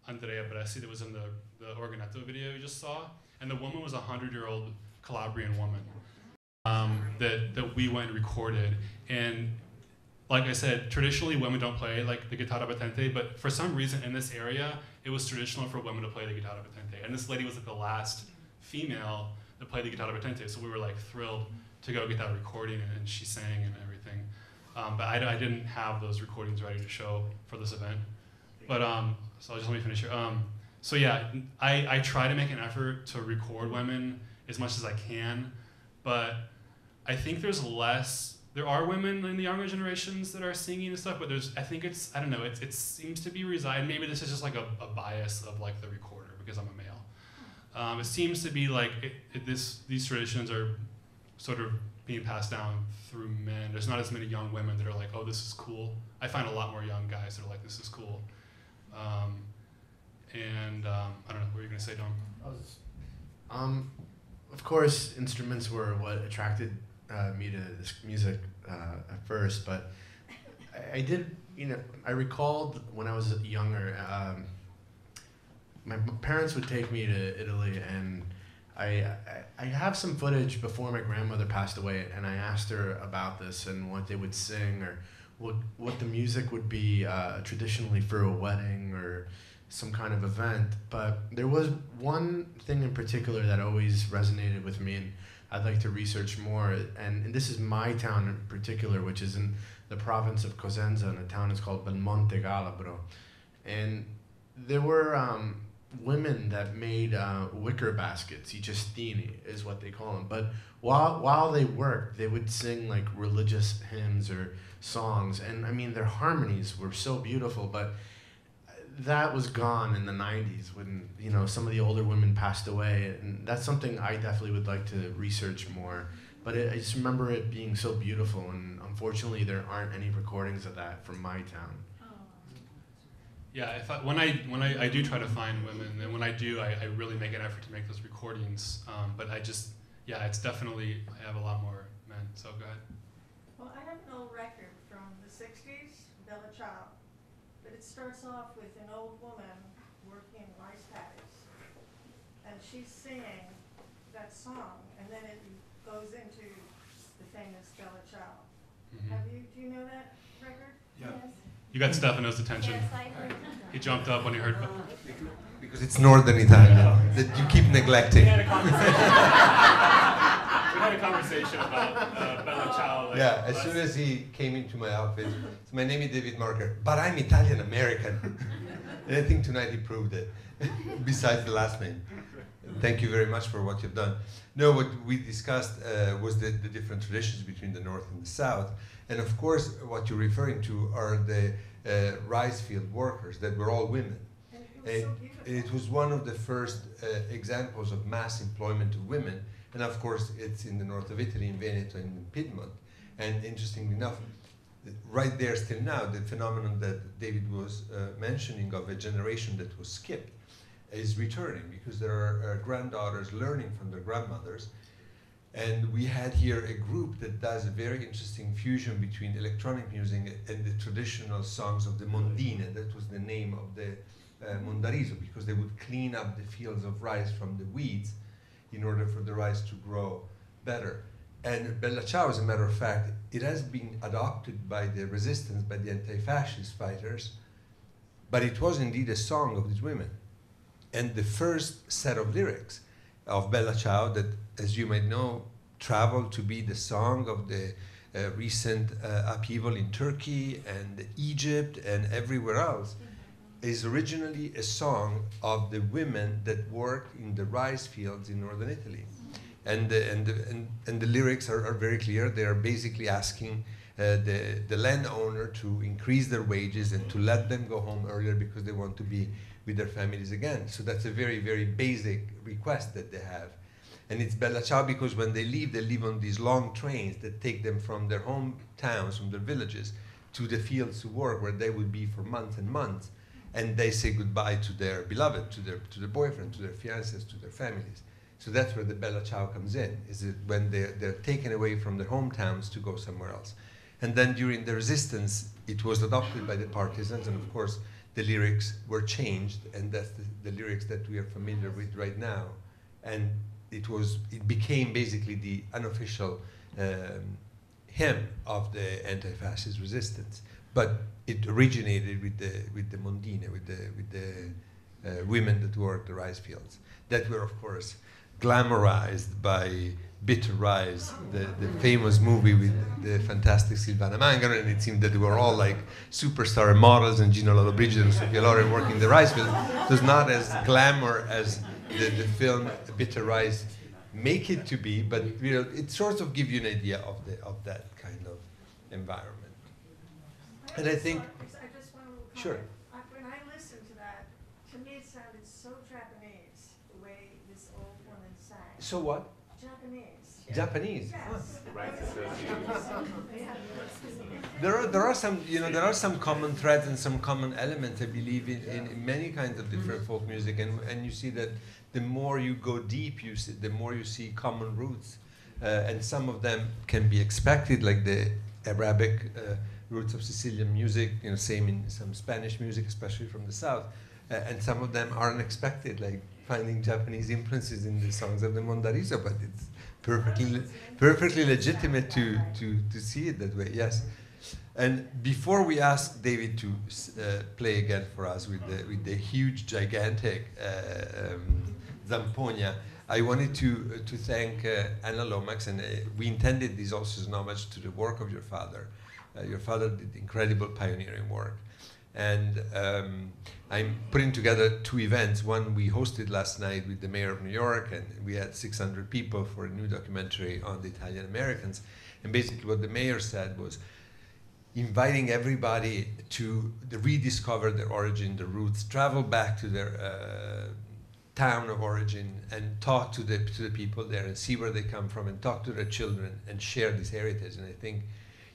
Andrea Bressi that was in the Organetto video you just saw. And the woman was a 100-year-old Calabrian woman that we went and recorded. And like I said, traditionally women don't play like the Chitarra Battante, but for some reason in this area, it was traditional for women to play the Chitarra Battante. And this lady was like the last female that played the Chitarra Battante, so we were like thrilled to go get that recording, and she sang and everything. But I didn't have those recordings ready to show for this event. But so just let me finish here. So yeah, I try to make an effort to record women as much as I can, but I think there are women in the younger generations that are singing and stuff, but I think I don't know, it seems to be maybe this is just like a bias of like the recorder because I'm a male. It seems to be like these traditions are sort of being passed down through men. There's not as many young women that are like, oh, this is cool. I find a lot more young guys that are like, this is cool. I don't know, what were you gonna say, Dom? Of course, instruments were what attracted me to this music at first, but I did, I recalled when I was younger, my parents would take me to Italy, and I have some footage before my grandmother passed away, and I asked her about this and what they would sing or what the music would be traditionally for a wedding or some kind of event. But there was one thing in particular that always resonated with me, and I'd like to research more. And this is my town in particular, which is in the province of Cosenza, and the town is called Belmonte Calabro. And there were women that made wicker baskets, I cestini is what they call them. But while they worked, they would sing like religious hymns or songs. And I mean, their harmonies were so beautiful, but that was gone in the 90s when, some of the older women passed away. And that's something I definitely would like to research more. But I just remember it being so beautiful, and unfortunately there aren't any recordings of that from my town. Yeah, when I do try to find women, and when I do, I really make an effort to make those recordings. But it's definitely, I have a lot more men, so go ahead. Well, I have an old record from the 60s, Bella Ciao, but it starts off with an old woman working rice paddies, and she's singing that song, and then it goes into the famous Bella Ciao. Mm-hmm. Do you know that record? Yeah. Yes. You got Stefano's attention. Yes, I heard. He jumped up when he heard. Because it's northern Italian that you keep neglecting. We had a conversation about Bella Ciao. Yeah, as soon as he came into my office, so my name is David Marker, but I'm Italian American. And I think tonight he proved it, besides the last name. Thank you very much for what you've done. No, what we discussed was the different traditions between the North and the South. And of course, what you're referring to are the rice field workers that were all women. And it was one of the first examples of mass employment of women. And of course, it's in the north of Italy, in Veneto and in Piedmont. And interestingly enough, right there still now, the phenomenon that David was mentioning of a generation that was skipped is returning, because there are granddaughters learning from their grandmothers. And we had here a group that does a very interesting fusion between electronic music and the traditional songs of the mondine. That was the name of the mondariso, because they would clean up the fields of rice from the weeds in order for the rice to grow better. And Bella Ciao, as a matter of fact, it has been adopted by the resistance, by the anti-fascist fighters, but it was indeed a song of these women. And the first set of lyrics of Bella Ciao, that, as you might know, traveled to be the song of the recent upheaval in Turkey and Egypt and everywhere else, is originally a song of the women that worked in the rice fields in northern Italy. And the lyrics are very clear. They are basically asking the landowner to increase their wages and to let them go home earlier because they want to be with their families again. So that's a very, very basic request that they have. And it's Bella Ciao because when they leave on these long trains that take them from their hometowns, from their villages, to the fields to work, where they would be for months and months, and they say goodbye to their beloved, to their boyfriend, to their fiancés, to their families. So that's where the Bella Ciao comes in, is it when they're taken away from their hometowns to go somewhere else. And then during the resistance, it was adopted by the partisans, and of course the lyrics were changed, and that's the lyrics that we are familiar with right now. And it became basically the unofficial hymn of the anti-fascist resistance. But it originated with the mondine, with the women that worked the rice fields, that were of course glamorized by Bitter Rice, the famous movie with the fantastic Silvana Mangano, and it seemed that they were all like superstar models, and Gino Lollobrigida and Sofia Loren working the rice field. It was not as glamour as the film Bitter Rice make it to be, but you know, it sort of gives you an idea of that kind of environment. And I think, I just want to sure. When I listened to that, to me it sounded so Japanese, the way this old woman sang. So what? Japanese. Japanese. Yes. There are some common threads and some common elements, I believe, in many kinds of different folk music, and you see that the more you go deep, the more you see common roots, and some of them can be expected, like the Arabic roots of Sicilian music, same in some Spanish music, especially from the south, and some of them are unexpected, like finding Japanese influences in the songs of the Mondariso, but it's perfectly legitimate to see it that way. Yes. And before we ask David to play again for us with the huge, gigantic Zampogna, I wanted to thank Anna Lomax, and we intended this also as an homage to the work of your father. Your father did incredible pioneering work. And I'm putting together two events. One we hosted last night with the mayor of New York, and we had 600 people for a new documentary on the Italian Americans. And basically what the mayor said was inviting everybody to rediscover their origin, their roots, travel back to their town of origin and talk to the people there and see where they come from and talk to their children and share this heritage. And I think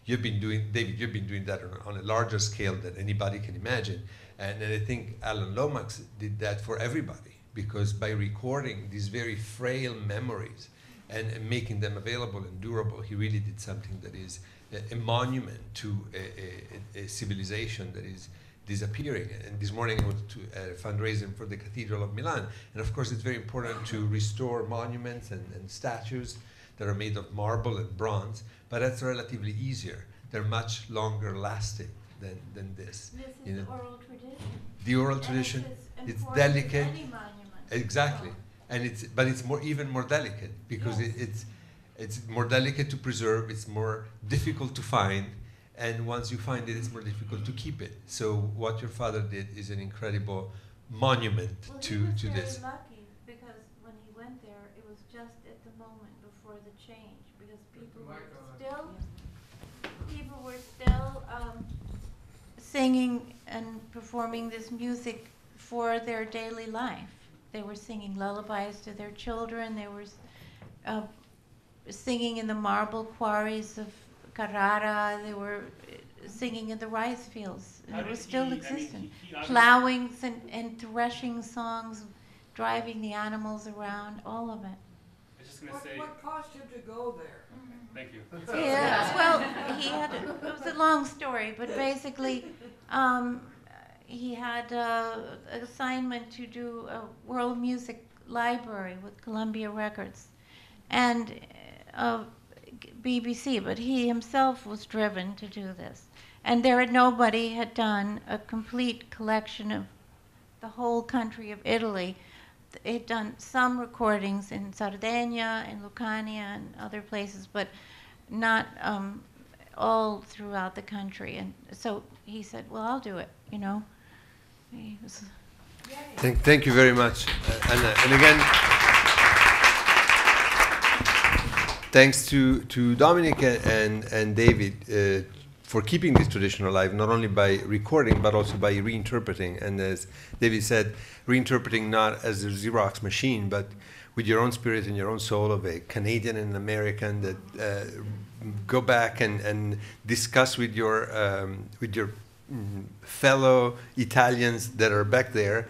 David, you've been doing that on a larger scale than anybody can imagine. And I think Alan Lomax did that for everybody, because by recording these very frail memories and making them available and durable, he really did something that is a monument to a civilization that is disappearing. And this morning I went to a fundraising for the Cathedral of Milan. And of course it's very important to restore monuments and statues that are made of marble and bronze, but that's relatively easier. They're much longer lasting than this. This is the oral tradition. The oral tradition, it's delicate. Exactly. And it's even more delicate, because yes. It's more delicate to preserve, it's more difficult to find, and once you find it, it's more difficult to keep it. So what your father did is an incredible monument to this. He was very lucky, because when he went there, it was just at the moment before the change, because people were still singing and performing this music for their daily life. They were singing lullabies to their children. They were singing in the marble quarries of Carrara. They were singing in the rice fields. And it was still existent. Plowing and threshing songs, driving the animals around, all of it. I was just going to say... What caused him to go there? Thank you. Yeah, well, it was a long story, but basically he had an assignment to do a world music library with Columbia Records and BBC, but he himself was driven to do this. And nobody had done a complete collection of the whole country of Italy. It had done some recordings in Sardinia and Lucania and other places, but not all throughout the country. And so he said, well, I'll do it, He was Thank you very much, Anna. And again, thanks to Dominic and David for keeping this tradition alive, not only by recording, but also by reinterpreting. And as David said, reinterpreting not as a Xerox machine, but with your own spirit and your own soul of a Canadian and American that go back and discuss with your fellow Italians that are back there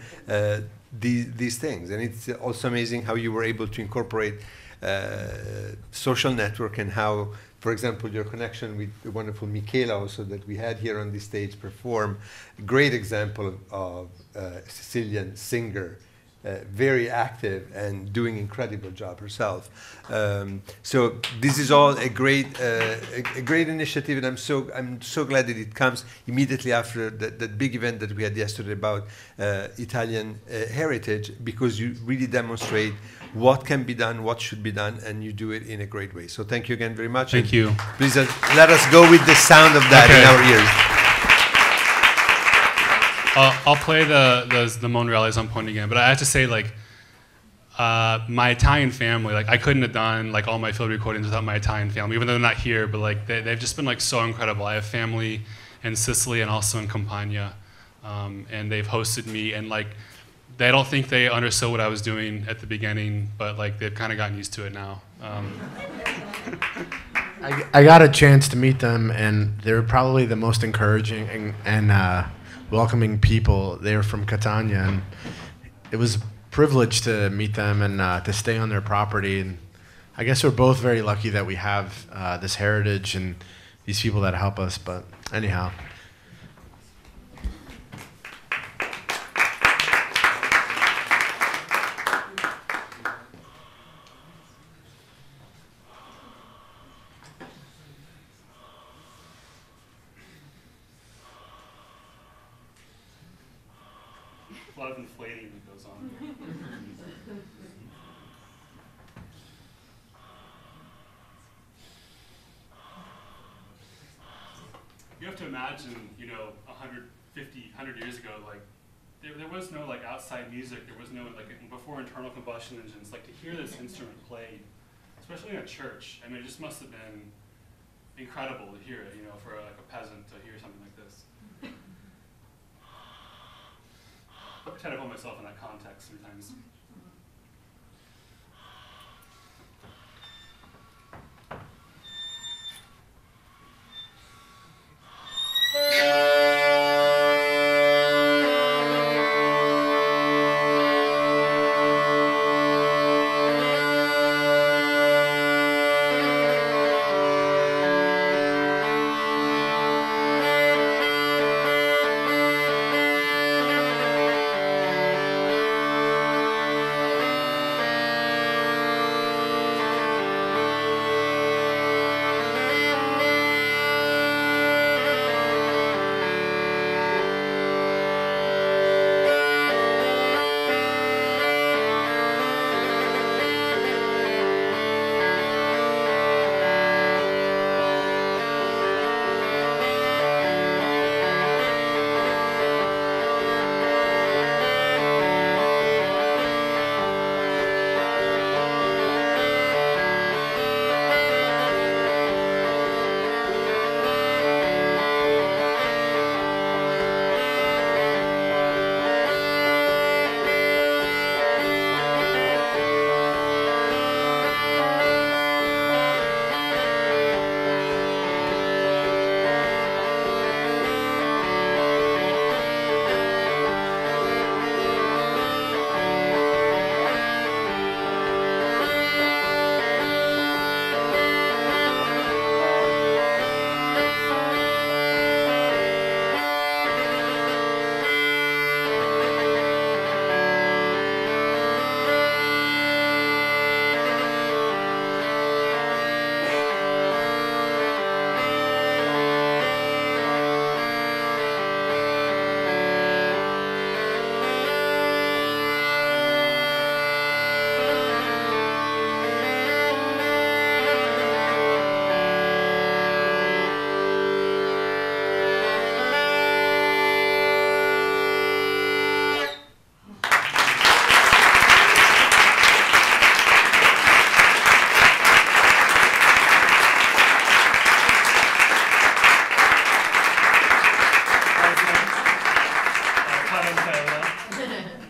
these things. And it's also amazing how you were able to incorporate social network, and how, for example, your connection with the wonderful Michela also that we had here on this stage perform. A great example of Sicilian singer, very active and doing incredible job herself. So this is all a great initiative, and I'm so glad that it comes immediately after that big event that we had yesterday about Italian heritage, because you really demonstrate what can be done, what should be done, and you do it in a great way. So thank you again very much. Thank you. Please let us go with the sound of that in our ears. I'll play the Monreale Zampogna again, but I have to say, like, my Italian family, like, I couldn't have done like all my field recordings without my Italian family, even though they're not here, but like they've just been like so incredible. I have family in Sicily and also in Campania, and they've hosted me, and like they don't think they understood what I was doing at the beginning, but like they've kind of gotten used to it now. I got a chance to meet them, and they were probably the most encouraging and welcoming people. They were from Catania, and it was a privilege to meet them and to stay on their property. And I guess we're both very lucky that we have this heritage and these people that help us. But anyhow. A lot of inflating that goes on. You have to imagine, you know, 100 years ago, like, there was no, like, outside music. There was no, like, before internal combustion engines. Like, to hear this instrument played, especially in a church, I mean, it just must have been incredible to hear it, you know, for, like, a peasant to hear something like this. I try to put myself in that context sometimes.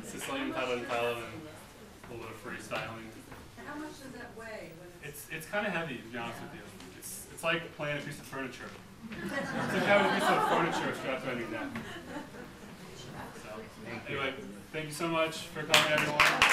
Sicilian paddle and a little bit of freestyling. does that weigh? It's kind of heavy, to be honest with you. It's like playing a piece of furniture. It's like having a piece of furniture strapped around your neck. So, anyway, thank you so much for coming, everyone.